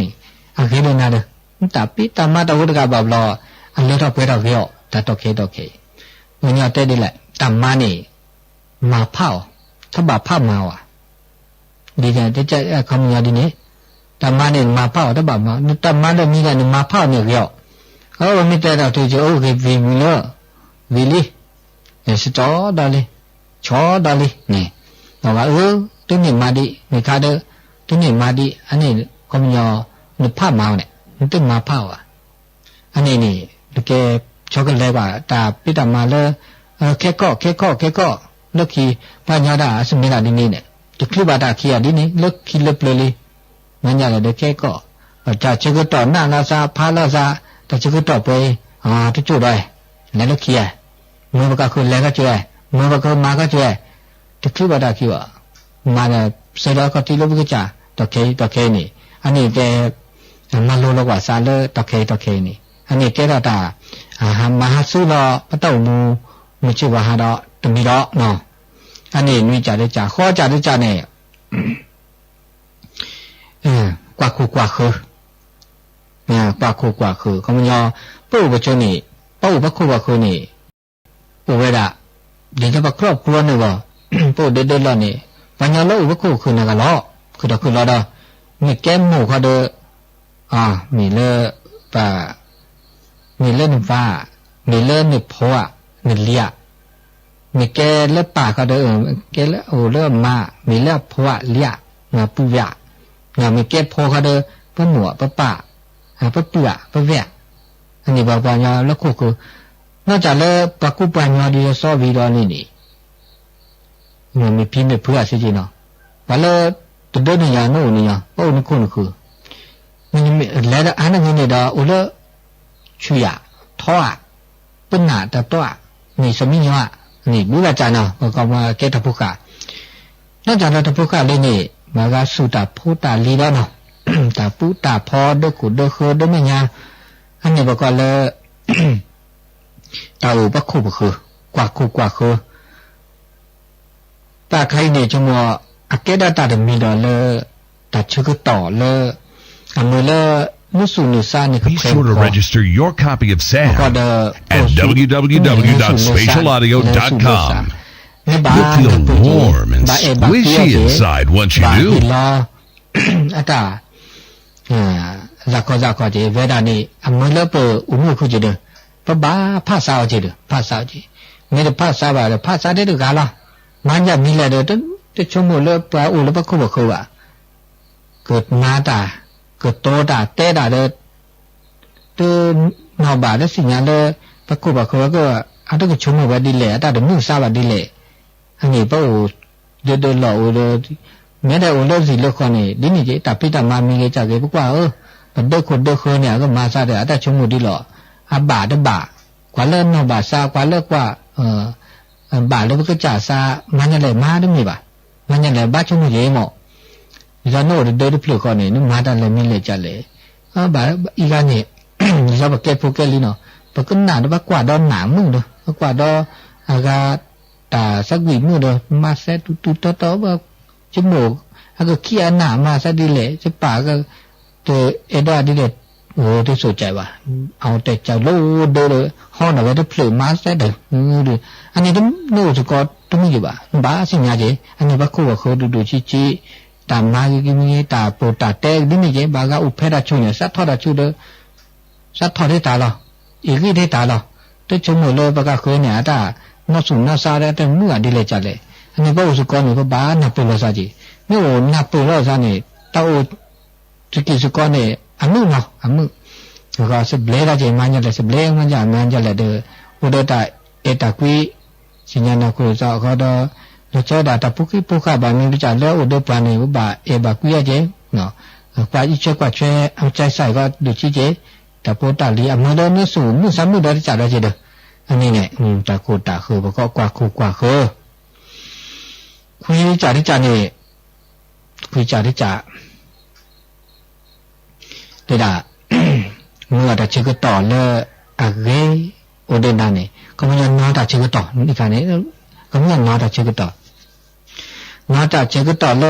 นี่อะไรเลยนะเด้อแต่ปีตามาตาวุฒิกาบลออันเลือดออกไปเราเกี่ยวตาต่อเคมันยอดเต้ดีแหละตามมานี่มาเผาถ้าบาผ้ามาว่ะดีเนี่ยจะคำยาดีนี้ตามมาเนี่ยมาเผาถ้าบามาตามมาแล้วมีกันมาเผาเนี่ยเกี่ยวไม่แต่เราถือจะโอเควิมิเลวิลีเนี่ยสจอดาลีชอดาลีเนี่ยบอกว่าตัวนี้มาดีมีค่าเด้อตัวนี้มาดีอันนี้คำยาเนี่ยผ้ามาเนี่ยมันต้องมาเผาอ่ะอันนี้นี่ลูกแกช็อกโกแลตว่าตาพิตามาเลยแค่ก็ลูกขี้ปัญญาดาสมัยนั้นนี่เนี่ยจะคลิบาดาขี้อันนี้ลูกขี้เล็บเลยมันอย่างไรแค่ก็จะเชื่อต่อหน้าลาซาพาลาซาแต่เชื่อต่อไปทุกจุดเลยแล้วลูกขี้มือบักคือแล้วก็ช่วยมือบักคือมาก็ช่วยจะคลิบาดาขี้ว่ามาเนี่ยเสร็จแล้วก็ที่ลูกก็จะต่อเคนี่อันนี้แกมาโลกว่าซาเลต่อเคนี่อันนี้แกเราตามหาสู้รอพระเต้ามูชื่อว่าหาดอตมีดอเนาะอันนี้มีจ่าได้จ่าข้อจ่าได้จ่าเนี่ยกว่าคือกว่าคือเขามันยอปู่ประชุนี่ปู่พระครูว่าคือนี่ปู่เวลาเดี๋ยวจะมาครอบครัวนี่บ่ปู่เดินแล้วนี่ปัญญาโลพระครูคือนักล้อคือดอกคือล้อดอมีแก้มหมูเขาเด้อมีเลอป่ามีเล่นฟ้ามีเล่นนึกพัวมีเลี้ยมีแกเล่ป่าก็เด้อแกเล่เริ่มมามีเล่พัวเลี้ยงาปุยะงามีแกพัวก็เด้อปะหมัวปะป่าปะเปื่อปะแวะอันนี้บอกปัญญาแล้วคือนอกจากเล่ปะกุปัญญาดีซอวีดอนี่มันมีพิมพ์เพื่อสิจีเนาะว่าเล่ตัวเดินอย่างโน่นนี่โอ้นี่คือมันแล้วอันนั้นนี่ดอเล่ชุยท้อปุณณะตะตัวนี่สมิญวะนี่บุราจานะก็มาเกตพุกะนอกจากนั้นพุกะเลยนี่มาก็สุตาพุตาลีแล้วเนาะตาพุตาพอดกุดเคดไม่ยาอันนี้บอกว่าเลยตาอุปคุบคือกว่าคือตาใครเนี่ยจมัวอาเกดาตาเดมีดอเลยตาชื่อก็ต่อเลยอันนี้เลยBe sure to register your copy of SAM at www.spatialaudio.com. You'll feel warm and squishy inside once you do. zakko je veda ni amala po umu khu je de ba pha sa je me de pha sa ba de pha sa de ga la ma nya mi la de te chom mo le pa u le ba khu ba khu ba ko na taก็โตด่าเตะด่าเลยตัวนอบาได้สิ่งนั้นเลยประกอบเขาก็อาจจะชมว่าดีเลยแต่เดี๋ยวมึงทราบว่าดีเลยอันนี้ป้าโอ้เดินหล่อโอ้เลยแม้แต่โอ้เลิกสิเลิกคนนี้ดินี่เจ๊แต่พี่แต่มามีเงี้ยจากเกี่ยพวกว่ามันเดินคนเนี่ยก็มาซาเดี๋ยวแต่ชมว่าดีหล่ออาบาได้บากว่าเลิกนอบาซากว่าเลิกว่าบาแล้วก็จ่าซามันยังไงมาได้ไหมบ่ามันยังไงบ้าชมว่าเย่หมอจะโน่เดินไปพลุก่อนเนี่ยนึกมาดันเลยมีเลยจัดเลยบ่าอีกอันนี้จะบอกแกพวกแกลีเนาะปกติหนาดว่ากว่าดอนหนามึงเด้อกว่าดออากาตาสักวิมึงเด้อมาเสตุตุต่อว่าจมูกอากาขี้อันหนามาซะดีเลยจะปากก็ตัวเอ็ดว่าดีเลยโอ้ที่สนใจว่ะเอาแต่จะโลเด้อเลยห้องไหนว่าจะพลุมาซะเด้อดูอันนี้ต้องโน่จะกอดต้องมีอยู่บ่าบ้าสิ่งนี้อันนี้ว่าคู่ว่าเขาดูชี้ตามมากิมีตาปูตาเตกดินี่เจ๊บางก็อุเพดาชุเนี่ยสัตว์ทอดชุเด้อสัตว์ทอดได้ตาหรออีกที่ได้ตาหรอตัวชมหมดเลยบางก็เคยเนี่ยตานอสุนนอซาได้แต่เมื่อดีเลยจัดเลยอันนี้ก็อุสุกรนี่ก็บ้านับปูโลซาจีนี่โอ้นับปูโลซานี่ตาโอจุกิสุกรนี่อันนู้นเนาะอันนู้น ก็สเบลก็จะมันจะสเบลมันจะมันจะเลยเดออุดตาเอตากุยสิญญาณคุจะก็ดอแล้วเจ้าดาตาปุกิปุกะบามีจะแล้วอุดปานีอุบาเอบากุยเจเนาะกว่าอีเชกว่าช่วยเอาใจใส่ก็ดูชิเจแต่โพตาลีอมาเลนสูมุสามุดาจะได้เจเดออันนี้เนี่ยตาโคตาคือบ่ก็กว่าคูกว่าคือคุยจาริจานี่คุยจาริจาเดดาเมื่อตาชิกต่อเลอะเกโอเดนานี่ก็มันนาตาชิกต่อนี่กันนี่ก็มันนาตาชิกต่อนาตาชิกต่อเล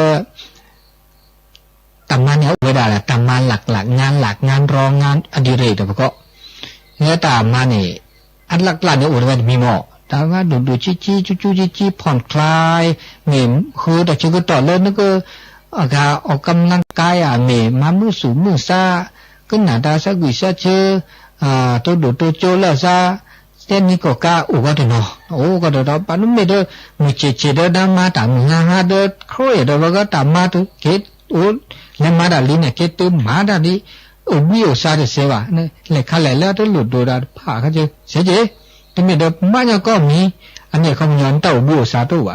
ตำนานเนี่ยเวลาละตำนานหลักๆงานหลักงานรองงานอดิเรกแต่ก็เนี่ยตามมานี่อันหลักๆเนี่ยโอ้ยมันมีหม้อแต่ว่าดูจี้จู้ผ่อนคลายเหม่คือแต่ชิกต่อเลนึกก็ออกกำลังกายเหม่มามือสูงมือซ่าก็หนาตาสักวิชาเชตัวดูตัวโจแล้วซะเส้นนี้ก็กล้าโอ้ก็เดนโอ้ก็เดนปานุ่มไม่เด้อมือเจเด้อดามาตามงาเด้อครอยเด้อว่าก็ตามมาตุเกตโอ้แล้วมาดาลีเนี่ยเกตตัวมาดาลีโอ้มีโอซาเดเซวะเนี่ยเลยข้าเลยแล้วตัวหลุดดูดาผ่าเขาจะเสียเจที่ไม่เด้อมาเนี่ยก็มีอันนี้เขาย้อนเต้าบิโอซาตัว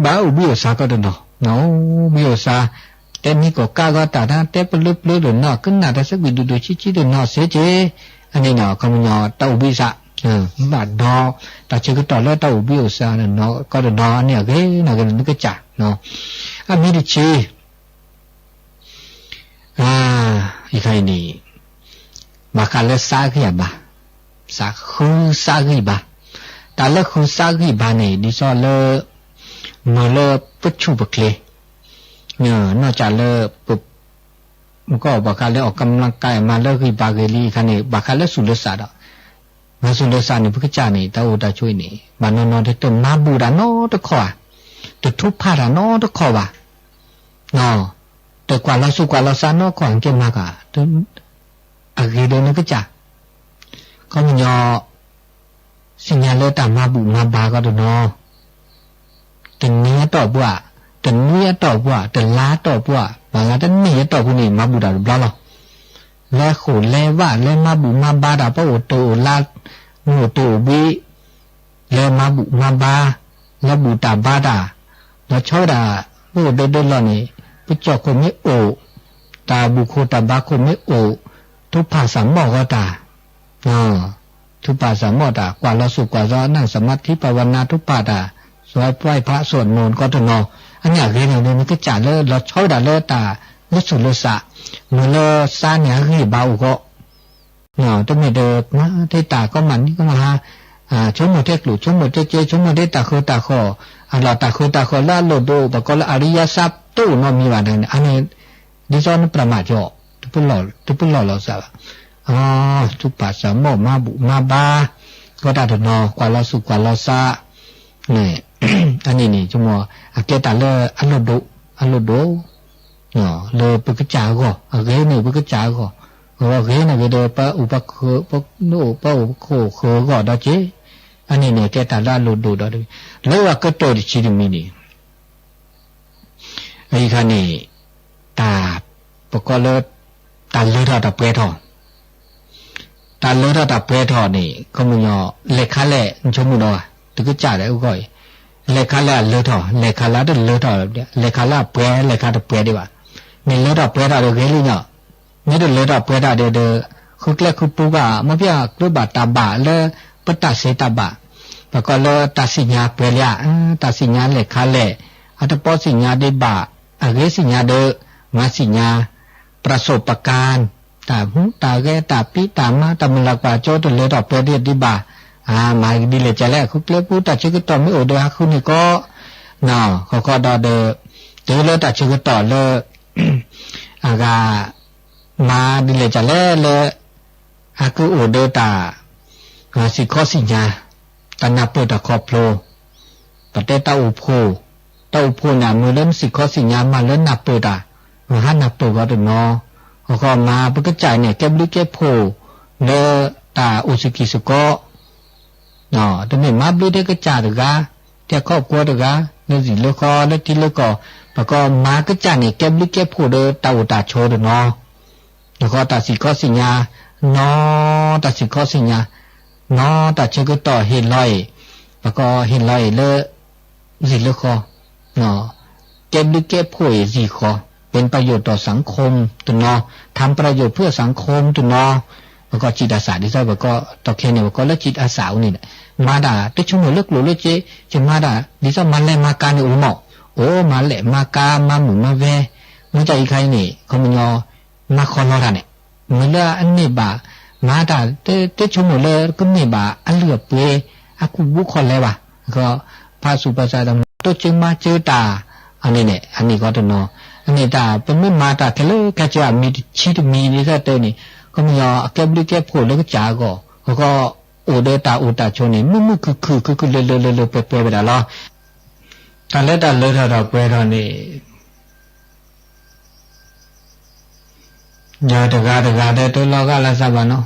บ้าบิโอซาก็เดนเนาะบิโอซาแต่นี่ก็กล้าก็ตาแต่ปลุกเดินนอกขึ้นหน้าแต่สักวิดูชี้เดินนอกเสียเจอันนี้เนาะเขาย้อนเต้าบิซาบาดดอแต่เชื่อก็ต่อแล้วเต้าบิโอซาเนาะก็เดนนอเนี่ยก็น่าก็นึกจ่าเนาะอันนี้ดิชีอีกใครนี่มาคันเลสากี่บ่าสาคูสากี่บ่าแต่ละคูสากี่บ่านี่ดิซอเลมาเลปุชุบเคลเนี่ยนอกจากเลปุมันก็บักคันเลออกกำลังกายมาเลกี่บ่าเกลีคันนี่บักคันเลสุเลสาดมาสุเลสานี่พุกจานี่ตาโอตาช่วยนี่บานนอนที่ต้นมาบูดานอตะขอตะทุบผ้าดานอตะขอว่ะเนาะแต่กว่าเราสุกว่าเราสานอของเก่งมากอ่ะถึงอะไรเดินก็จะก็มันยอสิญญาเลตามมาบุมาบาก็เดินนอแต่เนี้ยต่อบัวแต่เนี้ยต่อบัวแต่ล้าต่อบัวบางแต่เนี้ยต่อผู้นี้มาบุดาบล้อหรอแล้วขูดแล้วว่าแล้วมาบุมาบาดาพระโอโตลาโอโตบีแล้วมาบุมาบาแล้วบุตาบาดาแล้วชอบดาโอ้เดินหล่อนี่พุทธคนไม่โอตาบุโคตาบาคนไม่โอทุกภาษาหมอก็ตาทุกภาษาหมอตากว่าเราสุกว่าเรานั่งสมาธิภาวนาทุกภาษาสวดไหว้พระสวดมนต์ก็ต้องอันนี้เรื่องนี้มันก็จ่าเลยเราชอบด่าเลยตาลุสุลุสะเมื่อเราสร้างเนี่ยคือเบาก็ต้องไม่เดินนะที่ตาก็มันก็มาชั่วโมงเทกหลุชั่วโมงเจชั่วโมงได้ตาโคตาคอเราตาโคล่าโลโดปะก็ละอริยสัพตู้นอมีว่าเนี่ยอันนี้ดิฉันประมาทจ่อทุกคนเราทราบทุกภาษาหมอมาบุมาบาก็ได้นอกว่าเราสุกว่าเราซาเนี่ย อันนี้นี่ชั่วโมงเกตาเลอันโลโดเนาะเลยปกจาก็เกนี่ปกจาก็ว่าเกนี่ก็เดปะอุปโคปะโนปะอุปโคโคก็ได้เจอันนี้เนี่ยเกตาลาโลโดได้แล้วว่าก็ตัวดิชิริมินี่ไอ้คันนี่ตาปกเลตาเลือดตาเปรทอตาเลือดตาเปรทอนี่ก็มึงยอเลขาเล่ชมุนอตึกจ่าได้อุก้อยเลขาละเลือดเลขาละเลือดเลขาละเปรเลขาตะเปรดีว่ามีเลือดเปรเดเกลิเนาะนี่เลือดเปรเดคือแกคือปูบ่ามะเปียกบาตาบาเลปตาเสตาบาปกเลตาสิญาเปรยะตาสิญาเลขาเล่อัตปอสิญาได้บาอเกสิญาเดมาสิญาประสบการณ์ตาหูตาแกตาปีตามาตามลักป่าโจตเลยต่อเปรเดียดิบามาดีเลยจะแลกคุกเล็บพูดแต่ชื่อต่อไม่โอเดฮะคุณนี่ก็น่ะเขาก็ดอเดเจอเลยแต่ชื่อต่อเลยกามาดีเลยจะแลเลยคือโอเดตาสิข้อสิญาตานาเปิดตะคอโพลปะเตตาอุโพตาอุโพน่ะมือเล่นสิข้อสิญามาเล่นนับเปิดมาหันนับเปิดก็เดนอเขาก็มาปกติเนี่ยเก็บลิเก็บโพเลตาอุสกิสุโกแต่ไม่มาบลูได้ก็จ่าหรือกะแต่ครอบครัวหรือกะเนี่ยสิลูกคอแล้วที่ลูกก็แล้วก็มาก็จ่าเนี่ยเก็บลิเก็บโพเดตาอุตาโชเดนอแล้วก็ตาสิข้อสิญา นอตัดสิข้อสิญญานอตัดเชก็ต่อเห็นลอยแล้วก็เห็นลอยเลอะสิเลอะคอนอเก็บดึกเก็บผุยสิคอเป็นประโยชน์ต่อสังคมตุนอทำประโยชน์เพื่อสังคมตุนอแล้วก็จิตอาสาที่ใช่แล้วก็ต่อแค่นี้ก็แล้วจิตอาสานี่แหละมาด่าตัวชั่วโมงเลิกหลุดเลยเจ๊จะมาด่าดิฉันมันแลมาการในอุโมงค์โอ้มาแหละมากามาหมุนมาเวมันจะอีกใครนี่เขามันยอมาคอนรอเนี่ยเมื่ออันนี้บ่ามาด่าเตชั่วโมงเลยก็นี่บ่าอันเหลือเปย์อากูบุคคลเลยว่ะก็พาสุภาษาดำตัวจึงมาเจอตาอันนี้เนี่ยอันนี้ก็ตัวนออันนี้ตาเป็นไม่มาตาแค่เลยแค่จะมีชีวิตมีนี่ซะเตนี่ก็มันยอแก้บลิแก้ผลแล้วก็จ่าก็โอเดตาโอตาชนี่มุคือเลเปไปได้ล่ะตาเล็ดตาเลือดเราไปตอนนี้ยาตะกาได้ตัวเราก็ละสับเนาะ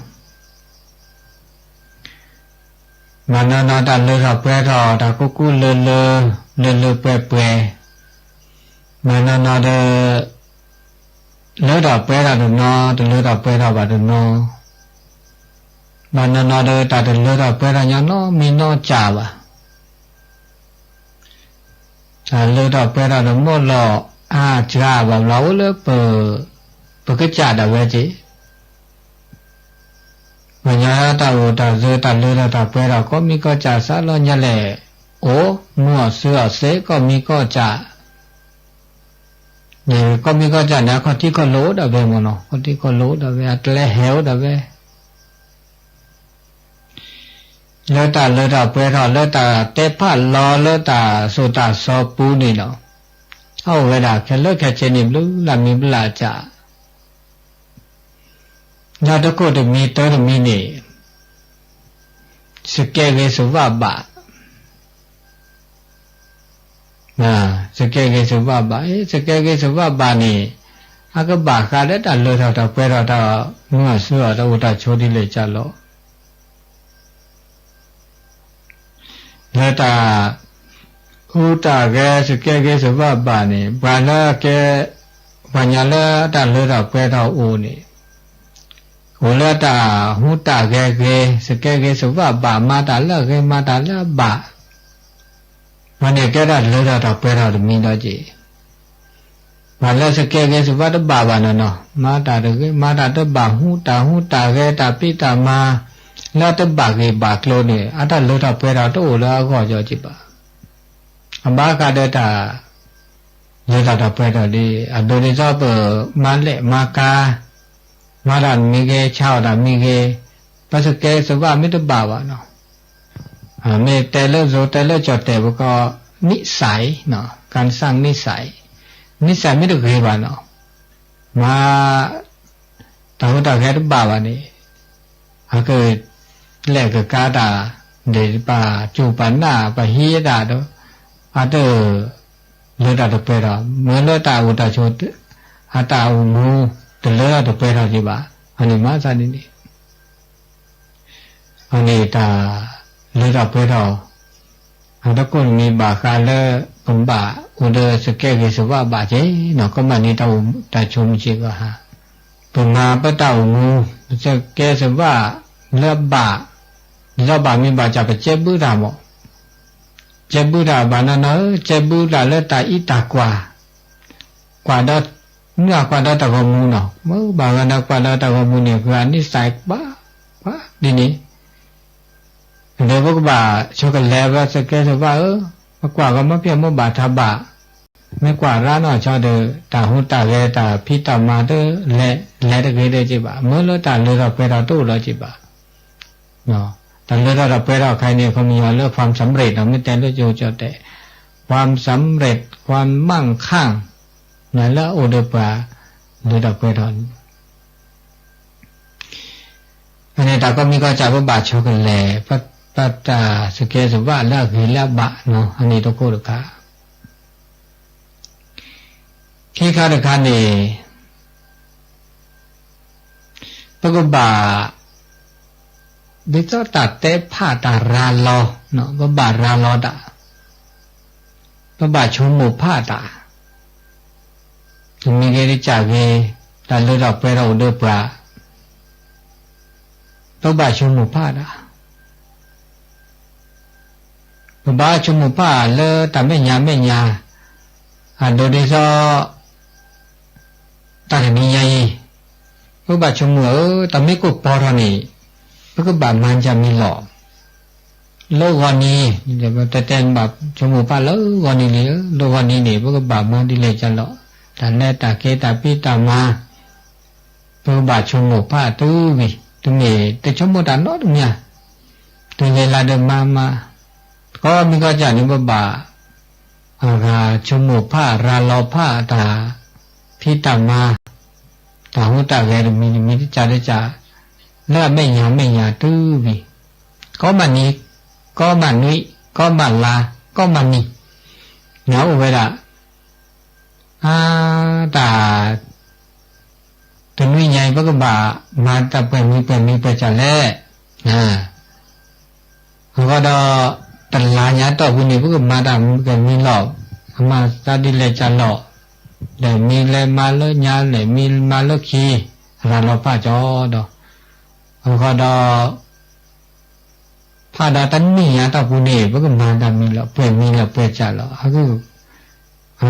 มันนอนตาเลือดเราไปตากุเลไปมันนอนเลือดเราไปตาดูเนาะตัวเลือดเราไปตาบาดูเนาะมันนอนตาเลือดเราไปตาเนาะมีเนาะจ่าบ่เลือดเราไปตาดูหมดหล่อจ่าบ่เราเลยเปิดก็จ่าได้เว้ยจีมันยาตาโอตาเจตาเลือดตาไปตาก็มีก็จ่าซะแล้วเนี่ยแหละโอ้มั่วเสือเสก็มีก็จ่าเนี่ยก็มีก็จ่าเนี่ยคนที่ก็รู้ได้เว้ยมั้งเนาะคนที่ก็รู้ได้เว้ยอัตเลเหวได้เว้ยเลือดตาไปตาเลือดตาเตะผ้าล้อเลือดตาสุตาซอปูนี่เนาะเอาเวลาแค่เลิกแค่เจนิบรู้ลามีเวลาจ่านาตะโกตมีเตอร์มีนี่สเกเกสุวาบะสเกเกสุวาบะสเกเกสุวาบะนี่อากบะคาเดตาเลือดตาไปตามัวสัวตาอุตาโชดิเลยจ่าโลเลือดตาอุตาแกสเกเกสุวาบะนี่บาละแกปัญญาเลือดตาเลือดไปตาอูนี่โอเลตาหูตาแกสเกเกสุวาบะมาตาละบะมันเนี่ยแกได้เลือดตาไปตามีดอจีมาละสเกเกสุวาตบะบานะเนาะมาตาตบะหูตาแกตาปิตามาละตบะเกบะโคลนี่อัตเลือดตาไปตาโตละก็จอจิบะอบากาเดตาเลือดตาไปตาดิอโดนิซอเปมาเลมากามาดานมีเกชาวดามีเกปัสเกสวะมิตรบาวะเนาะเมเตเลโซเตเลจอเตบก็นิสัยเนาะการสร้างนิสัยมิตรเกบะเนาะมาตาหุตาแค่บาวะนี่หากแลกกาตาเดปาจูปันนาปะฮียดาโดอาเตเลตาตเปราเมื่อเลตาอุตาโชตอาตาอุมูตเลตาตเปราจิบะอันนี้มาซานินี่อันนี้ตาเลตาเปราอันตะกุนมีบาคาเลอุบะอุเดสเกเกสวะบะเจเนาะก็มันนี่ตาชุมจิก็ฮะปุมาปะตาอุมูสเกสวะเลบะมีบาจะไปเจ็บบุดามอเจ็บบุดาบานานะเจ็บบุดาเลตาอิตากว่าดเนื้อกว่าดตะกมูเนาะมื้อบางนะกว่าดตะกมูเนี่ยคืออันนี้ใส่บ้าดินี่เดี๋ยวพวกบ่าชกกันแล้วว่าสเกสว่ากว่าก็มาเพียงบ่บาทบะไม่กว่าร้านชอเดตาหูตาแกตาพิตามาเดและตะเกเดจิบะเมื่อเลตาเลเราไปเราตู้เราจิบะเนาะแต่เลือกเราไปเราใครเนี่ยเขามีเรื่องความสำเร็จเราไม่แต่เรื่องโยเจแต่ความสำเร็จความมั่งคั่งนั่นแหละโอเดปะเลือกเราไปเราอันนี้แต่ก็มีก็จะว่าบาดชกันแลปัตตาสเกสว่าละคือละบะเนาะอันนี้ต้องโคตรค่ะที่ข้าราชการนี่ปกบาดิจตัดเตผ้าตาราลอเนาะบาราลอดาบาชมหมู่ผ้าตามีเกริจากเกตาเลือดไปเราเดือปลา တော့ဘာချုံမဖာတာဘာချုံမဖာလဲတမေညာမေညာအဒိုဒီစောတာကနီယာယီဘာချုံမတမေကိုပေါ်ရနေဘကဘာမန်ကြမီလောလောဝနီတတဲဘာချုံမဖာလောဝနီလေလောဝနီနေဘကဘာမန်ဒီလေကြလောဒါနဲ့တာကေတာပိတာမာဘာချုံမဖာတူဘီသူနေတချုံမတာတော့မြာသူလေလာတဲ့မာမာก็มีก็จะนี่บ่ราชุมผ้าราลอผ้าตาที่ตามมาตาหูตาแกมีที่จะได้จะแล้วไม่หยาตื้อบีก็มันนี้ก็มันนี้ก็มันลาก็มันนี้เหนียวไว้ละตาตัวนี้ใหญ่บ่ก็บ่ามาตะเปิ่นมีไปจะแล้วก็ดอตลาญาต่อผู้นี้พวกมาดามก็มีหลอกมาตาดิเลจะหลอกแต่มีแลมาเลญาเลยมีมาเลคีราลอผ้าจอดอกก็ดอผ้าดาตันนี่ญาต่อผู้นี้พวกมาดามมีหลอกเปิ่นมีหลอกเปิ่นจะหลอก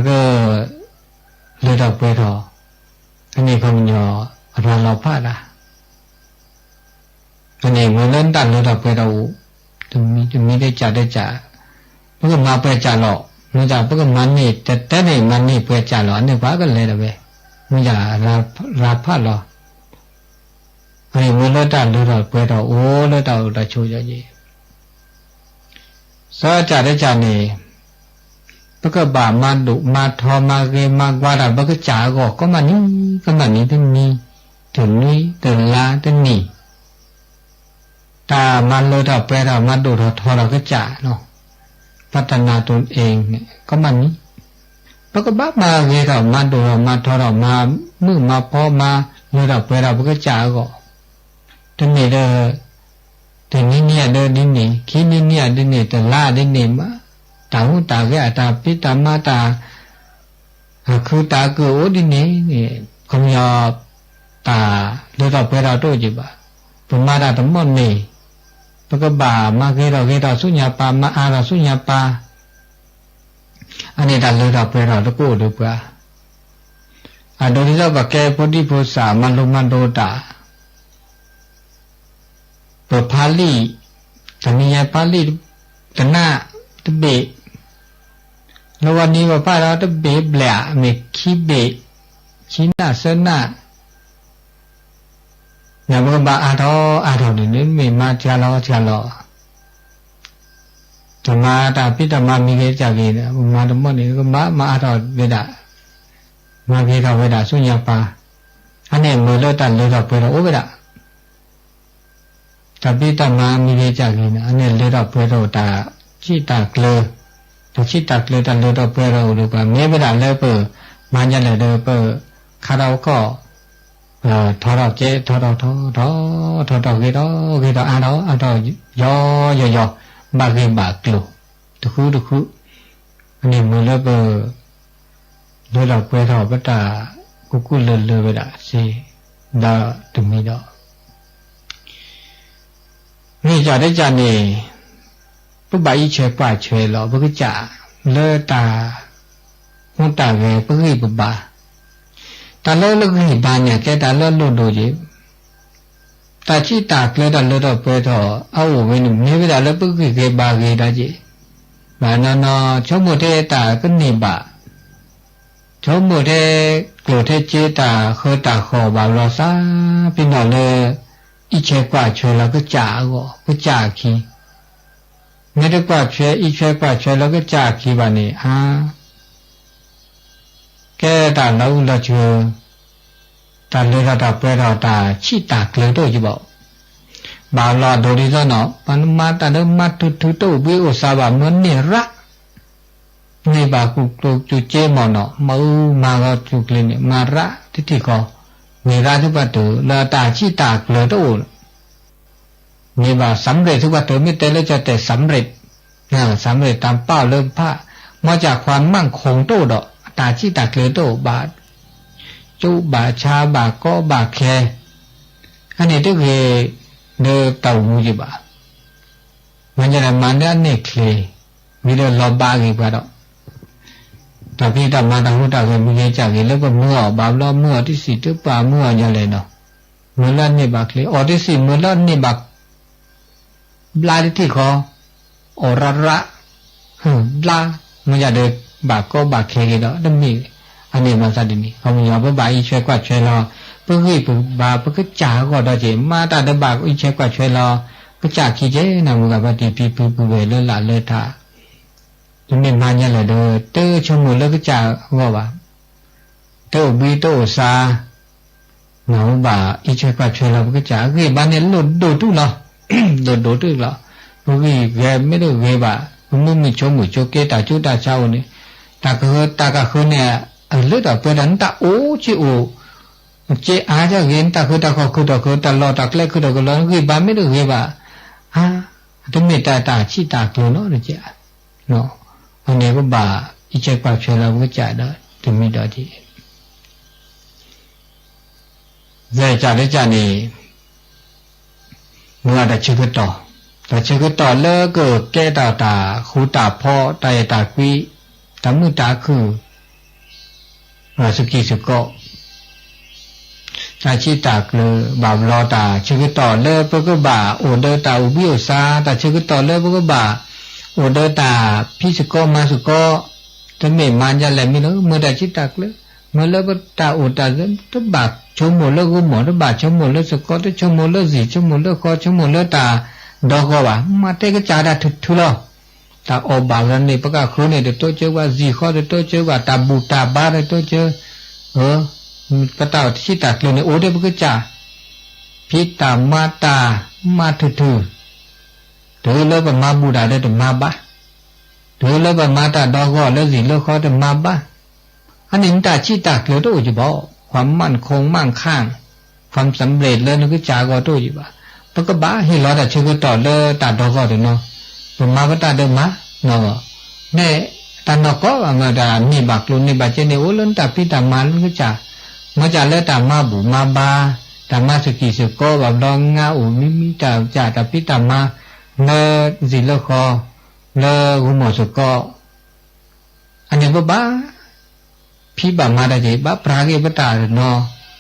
ก็เลยดอกเปิ่นรออันนี้ก็มันยอราลอผ้าดาอันนี้มันเล่นตันเลยดอกเปิ่นเราจะมีได้จ่าพวกมาเปิดจ่าหรอกมันจะพวกมันนี่แต่เนี่ยมันนี่เปิดจ่าหรอกเนี่ยว่ากันเลยนะเว้ยมันจะราพาหรอไอ้มันเลือดตาเลือดเปิดเราโอ้เลือดเราโชว์เยอะๆสาจ่าได้จ่านี่พวกบ่ามาดุมาทอมาเกมากว่าแต่พวกจ่าก็มันนี่ถึงนี้ถึงลาถึงนี่ตามันเลยเราไปเรามาดูเราทอเราก็จ่าเนาะพัฒนาตนเองเนี่ยก็มันนี้แล้วก็บ้ามาเกเรามาดูเรามาทอเรามามือมาพอมาเลยเราไปเราก็จ่าก็ถึงนี่เด้อถึงนี่เนี่ยเด้อนี่คิดนี่เนี่ยเด้อนี่แต่ล่าเด้อนี่มาตาหูตาแก่ตาพิตามาตาคือตาคือโอ้ดินี่คงยอตาเลยเราไปเราโตจีบะผมมาได้ทั้งหมดนี่พวกบ่ามาเกเราสุญญาปามาอาเราสุญญาปาอันนี้ดันเลยเราไปเราตะกู้ดูเปล่าโดยที่เราบอกแกพุทธิพุทธามันโดตาเปิดพาลีแต่มียาพาลีแต่หน้าตะเบะแล้ววันนี้ว่าป้าเราตะเบะแบละเมคีเบะชี้หน้าเส้นหน้าอย่าบอกว่าอาทอนี่ไม่มาเจาลอธรรมะตาพิธรรมะมีเกจกีนะมาธรรมะนี่ก็มาอาทอเวดามาเกจเวดาสุญญาปาอันนี้มือเลือดตันเลือดเปลือยโอเวดาตาพิธรรมะมีเกจกีนะอันนี้เลือดเปลือยตาชิตาเกลือตาชิตาเกลือตันเลือดเปลือยหรือว่าเมื่อเวลาเลือดเปลือยมันจะเลือดเปลือยคาราโอเกะทอดเจทอดเกดอาดยอบาเกบากลูตะคุอันนี้มือแล้วเบอเลือดเปลือยทอดปัตตากุเลือไปด่าสิดาตุมีดอนี่จ่าได้จ่านี่ปุ๊บใบเฉยป่าเฉยหรอปุ๊บจ่าเลือตาหัวตาเกปุ๊บปุ๊บบ่าตาเลือดกี่บานเนี่ยแกตาเลือดดูจีตาชีตาเกลือตาเลือดเปรี้ยวเอาไว้หนุ่มนี่เวลาเลือดปุ๊บกี่บากี่ได้จีบานนอชมโมเทตาก็นี่บาชมโมเทกลัวเทจีตาเคยตาขอบาลอซาพี่น้องเลยอีเชกว่าช่วยเราก็จ่าขี้ไม่ได้กว่าช่วยอีเชกว่าช่วยเราก็จ่าขี้บานี่แกตาเราละเชื่อตาเลือดตาเปรี้ยวตาชีตาเกลือตัวจีบอกบาลอโดดิซะเนาะปนมาตาเดิมมาทุโตวิโอซาบะมันเนี่ยระนี่บากุจุเจมอเนาะมาก็จุกเลยเนี่ยมาระที่ก็มีระทุกประตูละตาชีตาเกลือตัวนี่บาสำเร็จทุกประตูไม่แต่แล้วจะแต่สำเร็จสำเร็จตามเป้าเริ่มผ้ามาจากความมั่งคงโตดอกตาชีตาเกลือโตบาจูบาชาบาก็บาแคอันนี้ก็คือ เด้อเต่ามูจิบะมันจะมันเนี่ยเนคเลมีเด้อลอบากีกว่าดอกตาพี่ตามาตาหูตาเกมีเจากีแล้วก็มัวบาบล้อมัวที่สิตึปามัวอย่างไรเนาะเมื่อละนี่บักเลยอที่สิเมื่อละนี่บักบลาที่ขออระระบลามันจะเด้อบากก็บากเคกีดอกดมีอันนี้มาซะดินี่เขามันยอมบ่าอีช่วยกว่าช่วยรอเพื่อให้ปุ๊บบาเพื่อจ่าก็ได้เจมาตาเดบากอีช่วยกว่าช่วยรอก็จ่าขี้เจนะมึงกับปฏิปีปูปูเวลละเลทาจะมีมาเนี่ยเลยเด้อเตอชมแล้วก็จ่าว่าว่าเตอบีโตซาหนูบ่าอีช่วยกว่าช่วยรอก็จ่าคือบ้านเนี่ยหลุดโดดตู้เนาะโดดตู้เนาะพวกนี้แกไม่ได้เวบ่ามึงมีชมมือโจเกตาจุดาเจ้าเนี่ยตากะคือเนี่ยเลือดเปิดอันตาโอ้จิโอเจอาจะเห็นตาคือตาคือตาลอตาเล็กคือตาก็ลอคือบ้านไม่ได้เห็นว่าฮะตัวเมตตาชิตาคือเนาะเจ้าเนาะอันนี้ก็บ่าอีเจ้าปากเชลาก็จ่ายได้ตัวมีดอดีใจจ่ายได้จ่ายนี่เมื่อได้ชื่อต่อแต่ชื่อต่อเลิกเกิดแก่ตาคูตาพ่อตายตากุยตามือตาคือสุกิสุก็ตาชิตากเลยบาบลอตาชื่อต่อเลิกก็บ่าโอเดตาอุบิโอซาตาชื่อต่อเลิกก็บ่าโอเดตาพิสุก็มาสุก็จะไม่มันจะแหลมไม่รู้เมื่อได้ชิตากเลยเมื่อเลิกก็ตาโอตาจะบาชมหมดเลิกก็หมดจะบาชมหมดเลิกสุก็จะชมหมดเลิกสีชมหมดเลิกคอชมหมดเลิกตาดอกก็ว่ามาเตก็จ่าได้ทุลตาอบาลันนี่ปะกะครูเนี่ยเดี๋ยวตัวเจอว่าจีข้อเดี๋ยวตัวเจอว่าตาบูตาบาเดี๋ยวตัวเจอกระต่ายที่ตักเลยเนี่ยโอ้เดี๋ยวปะกะจ่าพิตามาตามาทุเดี๋ยวเลิกมาบูดาเดี๋ยวมาบ้าเดี๋ยวเลิกมาตาดอกก็เลิกจีเลิกข้อเดี๋ยวมาบ้าอันนี้ตาที่ตักเลยตัวจะบอกความมั่นคงมั่งคั่งความสำเร็จเลยนึกจ่าก็ตัวอยู่บ้าปะกะบ้าให้เราแต่ชื่อก็ต่อเลยตาดอกก็เดี๋ยวเนาะมาก็ตาเดิมมาเนาะเนี่ยตานก็งาดานี่บักลุนนี่บัจเจนี่โอลุนตาพิตามันก็จ่ามาจ่าเลตามาบุมาบาตามาสกิสก็แบบลองงาอุมิจ่าตาพิตามาเลจิเลคอเลกุโมสก็อันนี้บ้าพี่บ้ามาได้จีบ้าพระเกบตาเนาะ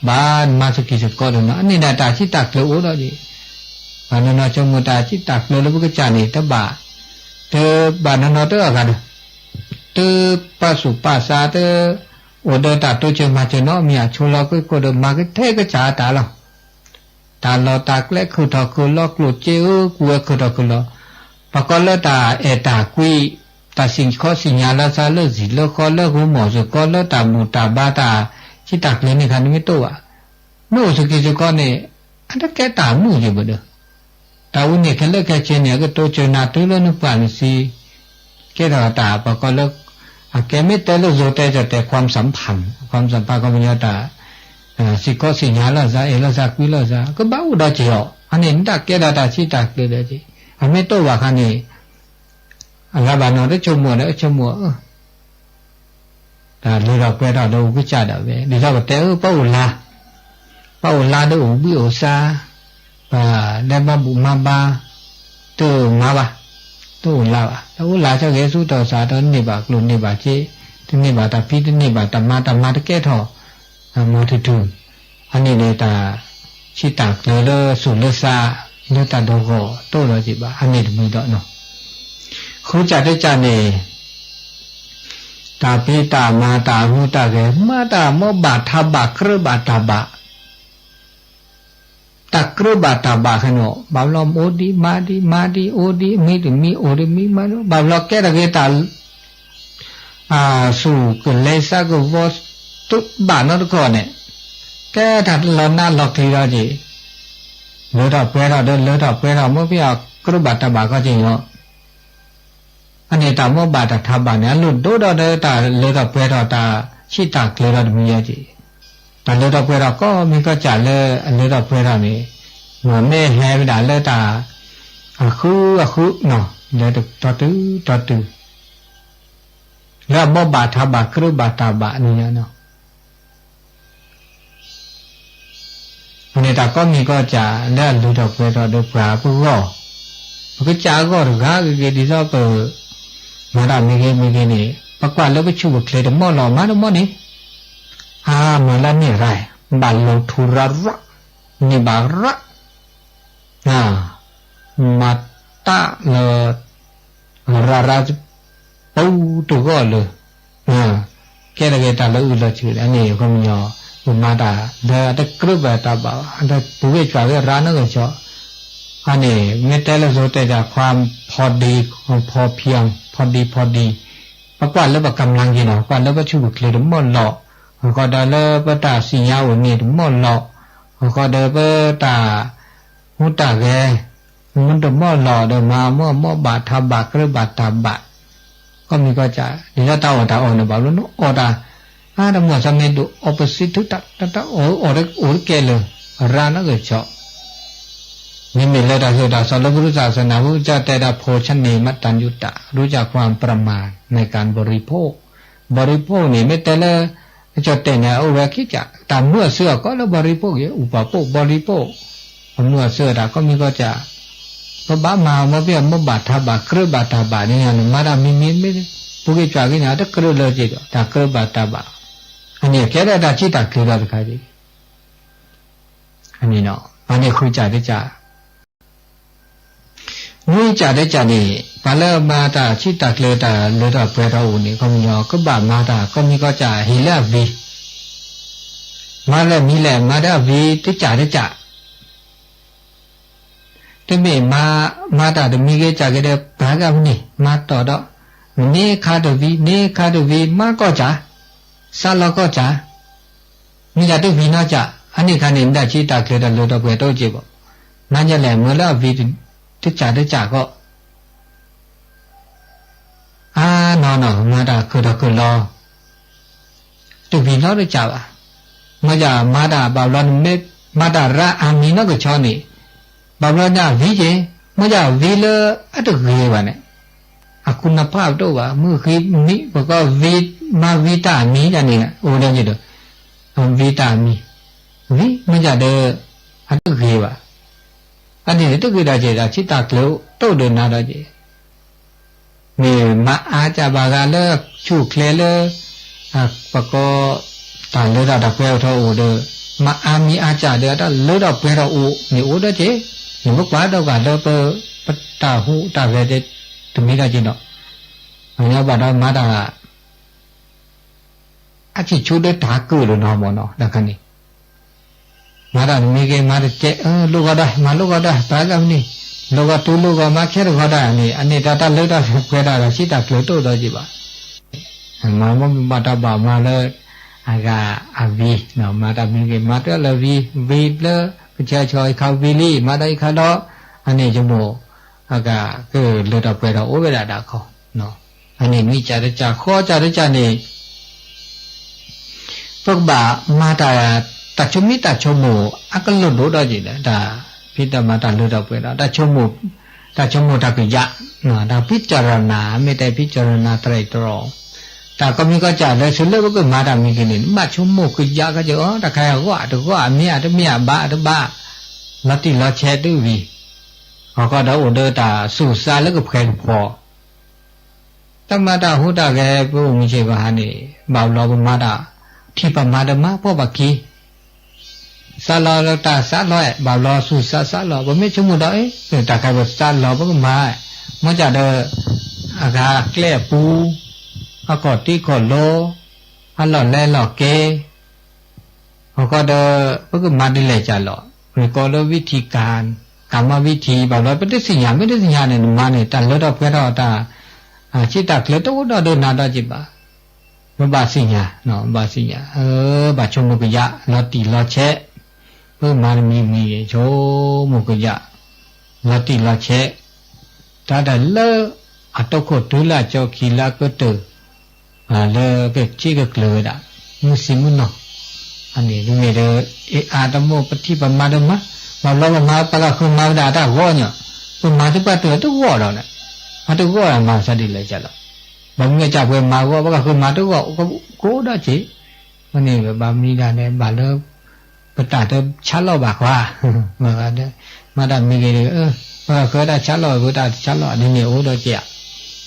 บ้านมาสกิสก็เนาะอันนี้นาตาชิตักเลยโอ้ดจีอันนั้นจงมุตาชิตักเลยแล้วก็จ่านี่ตบ้าเธอบานนอเตอกันเธอปัสสุปัสสาเธอโอเดตาตัวเจมาเจนอมีอาชูลก็ก็เดมาก็เทก็จ่าตาลตาลอตากเล็กคือทอคือลอกลุเจ้ากูคือทอคือลอปากลตาเอตากุยตาสิงข้อสิญญาลาซาเลสิเลข้อเลหูหมอสุก็เลตามูตาบาตาชิตักเลยนี่คันไม่ตัวโนสุกิสุก็เนี่ยอันนั้นแกตามูอยู่บ่เด้อตาวุ้นเนี่ยแค่เลิกแค่เชนเนี่ยก็ตัวเจนาตัวเลิกนึกว่านี่สิแค่ตาปะก็เลิกแกไม่แต่เลิกโยแต่จะแต่ความสัมพันธ์ก็มีตาสิก็สิญาละซะเอละซะกุละซะก็บ้าอุดาเจียวอันนี้ตาแกตาชิตากเลยจีอันไม่ตัวว่าคันนี้อันละบานอได้ชมมัวได้ชมมัวตาเลยเราไปเราดูก็จ่าได้เว้ยดีเราก็แต่ป้าอุลาได้อุบิโอซาได้มาบุมาบาตัวมาบาตัวลาบาตัวลาจะเกสุตัวสาตัวนี่บากลุนนี่บาเจที่นี่บาตาพีที่นี่บาตามาตะแก่ทอมาทุอันนี้เลยตาชิตากเลยสุเลซาเลตาโดโกตัวเราจิบาอันนี้มีดอกเนาะเขาจัดได้จานนี่ตาพีตามาตาหูตาเกมาตามบาทาบาครบาตาบาตักกระบาตาบาขโนบาลอมโอดีมาดีโอดีมีโอดีมีมาบาลอแกระเกตาสู่กเลซากวอสตุบานอตก่อนเนี่ยแกถัดลอนาลอกทีราจีเลอดเปราเดเลอดเปราเมื่อพี่กระบาตาบาก็จริงเนาะอันนี้ตามว่าบาตาทาบาเนี่ยลุดโดดเดตาเลอดเปราตาชิตากเลอดมียจีตาเลดอกเปราก็มีก็จ่าเลดอกเปรานี่หนูแม่แห่ไปด่าเลตาคือเนาะเลดตอตื้อแล้วบ่บาทาบาครือบาตาบานี่เนาะอันนี้ ta có mi có chả đã lừa đọc về đó được cả bố gò cái chả gò được cái đi ra bờ mà đã mi cái này bắt qua lớp cái chùa kề đấm mò lò má đấm mò này mà là nè rai bà lô thu ra rắc nè bà rắc mà ta là ra đâu tụ gò lừa cái là cái ta là chữ anh này không nhỏ mà ta đã cứ về ta bảo đã bố về chợ cái ra nó cái chợ anh này nghe tay là rồi tay làความพอดีพอเพียงพอดีประกอบแล้วแบบกำลังยี่เนาะประกอบแล้วแบบชูเคลียร์หมดหล่อประกอบแล้วแบบตาสียาวนี่หมดหล่อประกอบแล้วแบบตามุตตะแกมันหมดหล่อเดินมาหมดบาทาบาทก็บาทตาบาทก็มีก็จะเดี๋ยวตาอ่อนเนี่ยบอกแล้วเนาะอ่อนแต่หมดสมัยดู opposite ทุกตาโอ้แกเลยร้านนั่นก็ชอบนี่มีเลยแต่สอนพุทธศาสนาพุทธเจ้าแต่ละโพชเนมัตตัญญุตะรู้จักความประมาทในการบริโภคนี่ไม่แต่ละจะแต่เนี่ยเอาไว้คิดจะตามเมื่อเสื้อก็แล้วบริโภคอุปโภคบริโภคเมื่อเสื้อแต่ก็มีก็จะพระบ้ามาเบี้ยบาทาบาเครือบาทาบานี่นะมาดามีไม่ได้พวกที่จ่ายกันเนี่ยถ้าเครือเลยจีก็ถ้าเครือบาทาบาอันนี้แค่ได้จิตตะเครือได้ใครจีอันนี้เนาะอันนี้คุยจ่ายได้จ่ามุ้ยจ่าได้จ่านี่พอเริ่มมาตาชิตตะเครือตาเลือดเปรี้ยวนี่ก็มีก็บามาตาก็มีก็จ่าหิเลวีมาแล้วมีแหละมาได้วีที่จ่าได้จ่าที่มีมาตาจะมีก็จ่าก็ได้ปากกันนี่มาต่อดอกนี่คาดวีมาก็จ่าซาลก็จ่ามีจ่าตัววีน่าจ่าอันนี้คันนี้ได้ชิตตะเครือตาเลือดเปรี้ยวจีบนั่นจะแหละเมื่อแล้ววีที่จ่าได้จ่าก็นอนมาด่าคือรอตัววีน้อได้จ่ามาจ่ามาด่าบ่าวร้อนเม็ดมาด่าระอามีน้อก็ชอนี่บ่าวร้อนจ่าวีเจมาจ่าวีเลอตัวเกย์วะเนี่ยคุณภาพตัววะมือคือมีบอกว่าวิตามีอันนี้นะโอ้ได้ยินดูวิตามีวิมาจ่าเดอตัวเกย์วะอันนี้ตัวเกย์ได้เจได้ชิตาเกลียวตัวเดินหน้าได้เจมีมาอาจจะบางการเลิกชูเคลียร์ปะก็ต่างเลือดดับเปรี้ยวเท่าอูเดอมาอามีอาจจะเดือดเลือดเปรี้ยวอูนี่อูเดอเจนี่พวกว่าเราการเลิกเปตาหูตาเวเดตมีได้จริงเนาะอันนี้บ้านเรามาด่าอาชีพชูเดตาเกิดหรือน้องมันเนาะดังนี้มาด่ามีเกมาเจลูกก็ได้มาลูกก็ได้ไปกันนี่ลูกก็ตูลูกก็มาแค่ลูกก็ได้อันนี้ตาเลือดเปรี้ยวชิตาเกลือตัวได้จีบมามาตาบ่ามาเลยอาวีเนาะมาตามีเกมาตัวละวีเลยก็เชื่อชอยเขาวีลี่มาได้เขาดออันนี้จมูกคือเลือดเปรี้ยวโอ้เวลาด่าเขาเนาะอันนี้มีจ่าได้จ่าข้อจ่าได้จ่านี่พวกบ่ามาตัดชมิตัดชมูก็หลุดได้จีเลยด่าพิจารณาเลือดเปรี้ยวด่าชมูตาคือยะเนาะตาพิจารณาไม่ได้พิจารณาไตรตรองตาก็มีก็จ่าเลยสุดเลยก็มาดามีกินนี่มาชั่วโมงคือยะก็จะตาใครก็มีบ้าลัติละแชดูวีเขาก็ได้อุดตาสู่ซาแล้วก็แข็งพอตั้งมาดาหูตาแกผู้มีเชบหานี่บ่าวรอมาดาที่ประมาดมาพ่อบักกีซาลอตาซาลอยบ่าวรอสู่ซาลอบ่ไม่ชั่วโมงได้ตาใครบ่ซาลอบ่มาจะเดแกล้ปูก็ตีก็โลหล่อแลหล่อเกเขาก็เดก็มาได้เลยจ้ะหล่อหรือก็เรื่องวิธีการกรรมวิธีบ่าวรอไม่ได้สิ่งอย่างเนี่ยมาเนี่ยแต่เลือดเพื่อตาชิตาเกลือตัวเดินนาได้จิบะบาสิ่งอย่างเนาะบาสิ่งอย่างบาชมมุกยะลอตีลอเชะเพื่อมามีโชมุกยะลอตีลอเชะถ้าได้เลิกตกตุลาเจ้าขีลาก็เตอเลิกชีก็เกลือด่ะมุสิมุนเนาะอันนี้ดูไม่ได้อาตโมปฏิปมาดมะมาเรามาปะก็คือมาด่าตาก้อเนี่ยคือมาที่ปะตัวก้อเราเนี่ยมาตัวก้อมาสติเลยจ้ะล่ะบางเนี่ยจับเวมาก้อปะก็คือมาตัวก้อได้จีวันนี้บามีด่าเนี่ยบาเลิก ปตาเตชัดหล่อบากว่ามากันเด้มาดามีเกเมาเคยได้ชัดหล่อกูตาชัดหล่อนี่เนี่ยโอ้ดอเจีย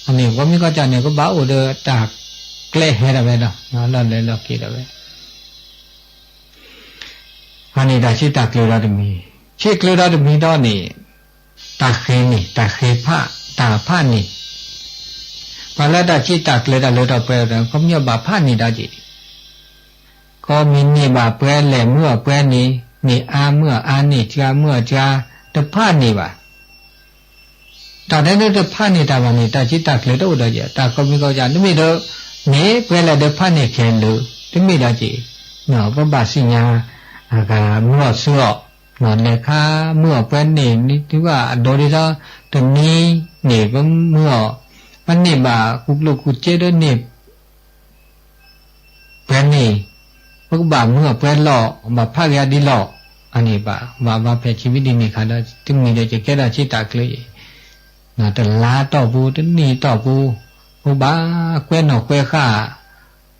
อันนี้ก็มีก็จะเนี่ยก็บ้าโอ้เดตากเกล้ให้ได้ไหมเนาะนั่นเลยเราคิดได้ไหมอันนี้ได้ชิตากเลราดมีชิกเลราดมีตอนนี้ตาเคนี่ตาเคผ้าตาผ้านี่พอแล้วได้ชิตากเลราเลราเปรก็มีบาผ้านี่ได้จีก็มีนี่บาเปรแหลเมื่อเปรนี่นี่อาเมื่ออานี่จ้าเมื่อจ้าตะผ้านี่บ่ตาได้เดผ้านี่ตาวันนี้ตาชิตากเลราได้จีตาก็มีก็จะนี่มีเดนี่เปรแหลเดผ้านี่แค่ลูที่มีได้จีเนาะก็บาสิญญาอาการเมื่อเสื้อนอนเลยค่ะเมื่อเปรนี่นี่ที่ว่าโดยที่ตรงนี้นี่ก็เมื่อมันนี่บ่ากุกลูกกุเจเดนี่เปรนี่พวกบ่าเมื่อเปรหลอกบ่าภาคยาดีหลอกอันนี้บ่าเพชีวิตนี่ค่ะแล้วถึงมีได้จะแก้ได้ชิตากเลยนะแต่ลาต่อบูตนี่ต่อบูพวกบ่าแควนอแควนข้า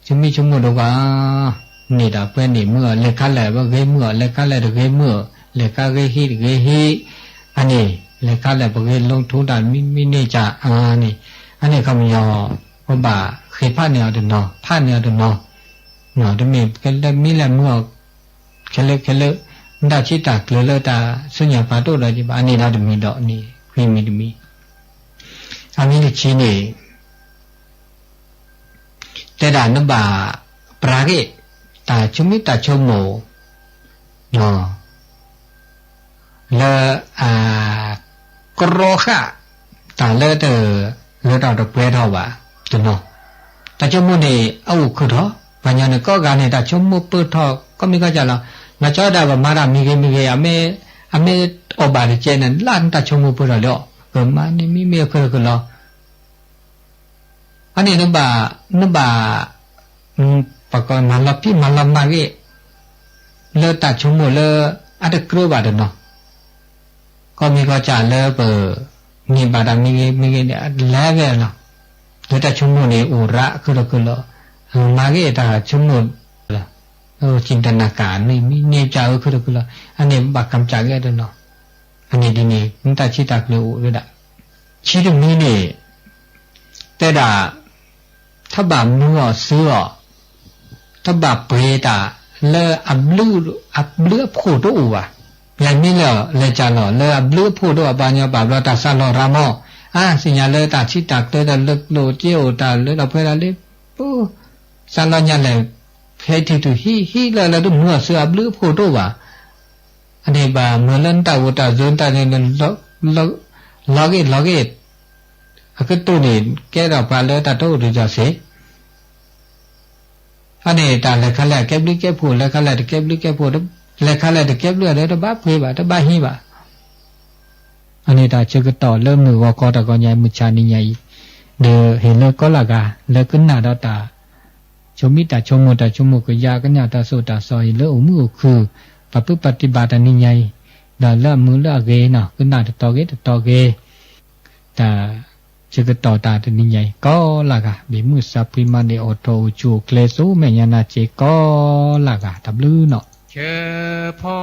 จะมีชั่วโมงดว่านี่ดาเปรนี่เมื่อเลขาแหละบ่เกเมื่อเลขาแหละเกเมื่อเลขาเกฮิอันนี้เลขาแหละบ่เกลงทุนได้มีนี่จะนี่อันนี้คำยอพวกบ่าเคยพาเนี่ยเอาเนาะพาเนี่ยเอาเนาะเนาะมีก็ได้มีแหละเมื่อเคลดาชิตากเลตาสุญญาปาโตได้จิบอันนี้ได้มีดอกนี่คุยมีอันนี้ชี้นี่แต่ดานบ่าปราเกตาชุมิตาชมโมเนาะแล้วกรอค่ะตาเลเตอเลตาดอกเปรทว่าตัวเนาะตาชมโมนี่เอาคือเถาะปัญญาเนี่ยก็การเนี่ยตาชมโมเปิดทอก็มีก็จะละมาจอดาว่ามารามีเกอเมอบาริเจนันล้านตาชมโมเปิดแล้วก็มานี่มีเมียคือละอันนี้นบ่าปะกอนมาลพี่มาลมาเกเลตาชมโมเลอัตกรูบาดเนาะก็มีก็จะเลเปมีบาดามีเกเนี่ยแล้วเกเนาะเลตาชมโมนี่อุระคือละมาเกตาชมโมจินตนาการนี่มีเนจาคือละอันนี้บักกำจักเกเนาะอันนี้ดีนี่มันตาชิตากเลอุระดะชีตรงนี้นี่แต่ดาถ้าบามัวเสื้อถ้าบาเปรตาเลอับลือผู้ตัวว่ะอย่างนี้เลยจาเนาะเลอับลือผู้ตัวบาญาบาบาตาซาลอรามอสิญญาเลตาชิตากเลตาเลิกโลเจียวตาเลเราเพลาเลปูซาลอญาเลเพทิตุฮีเลดูมัวเสื้ออับลือผู้ตัวว่ะอันนี้บาเมื่อเล่นตาวตาโซนตาเนี่ยลอกเกตคือตัวนี้แกเราปาเลตาโตดูจะเสอันนี้ตาเลขาแลเก็บลิเก็บผู้เลขาแลเก็บลิเก็บผู้เลขาแลเก็บเลือดเลยตะบ้าเพบ่ตะบ้าฮีบ่อันนี้ตาเชกต่อเริ่มมือว่าก็ตะกอนใหญ่มุชานิใหญ่เดเห็นเลยก็ละกาเลยขึ้นหน้าดอตาชมิตาชมตาชมก็ยากันญาตาโสตาซอยเลอมือคือปฏิบัตินิใหญ่ดาละมือละเกเนาะขึ้นหน้าตอเกตาเชกต่อตาตนิใหญ่ก็ละกาบิมุสัพพิมาเนอโตจูเคลซูแม่ญานาเจก็ละกาตับลือเนาะเชพอ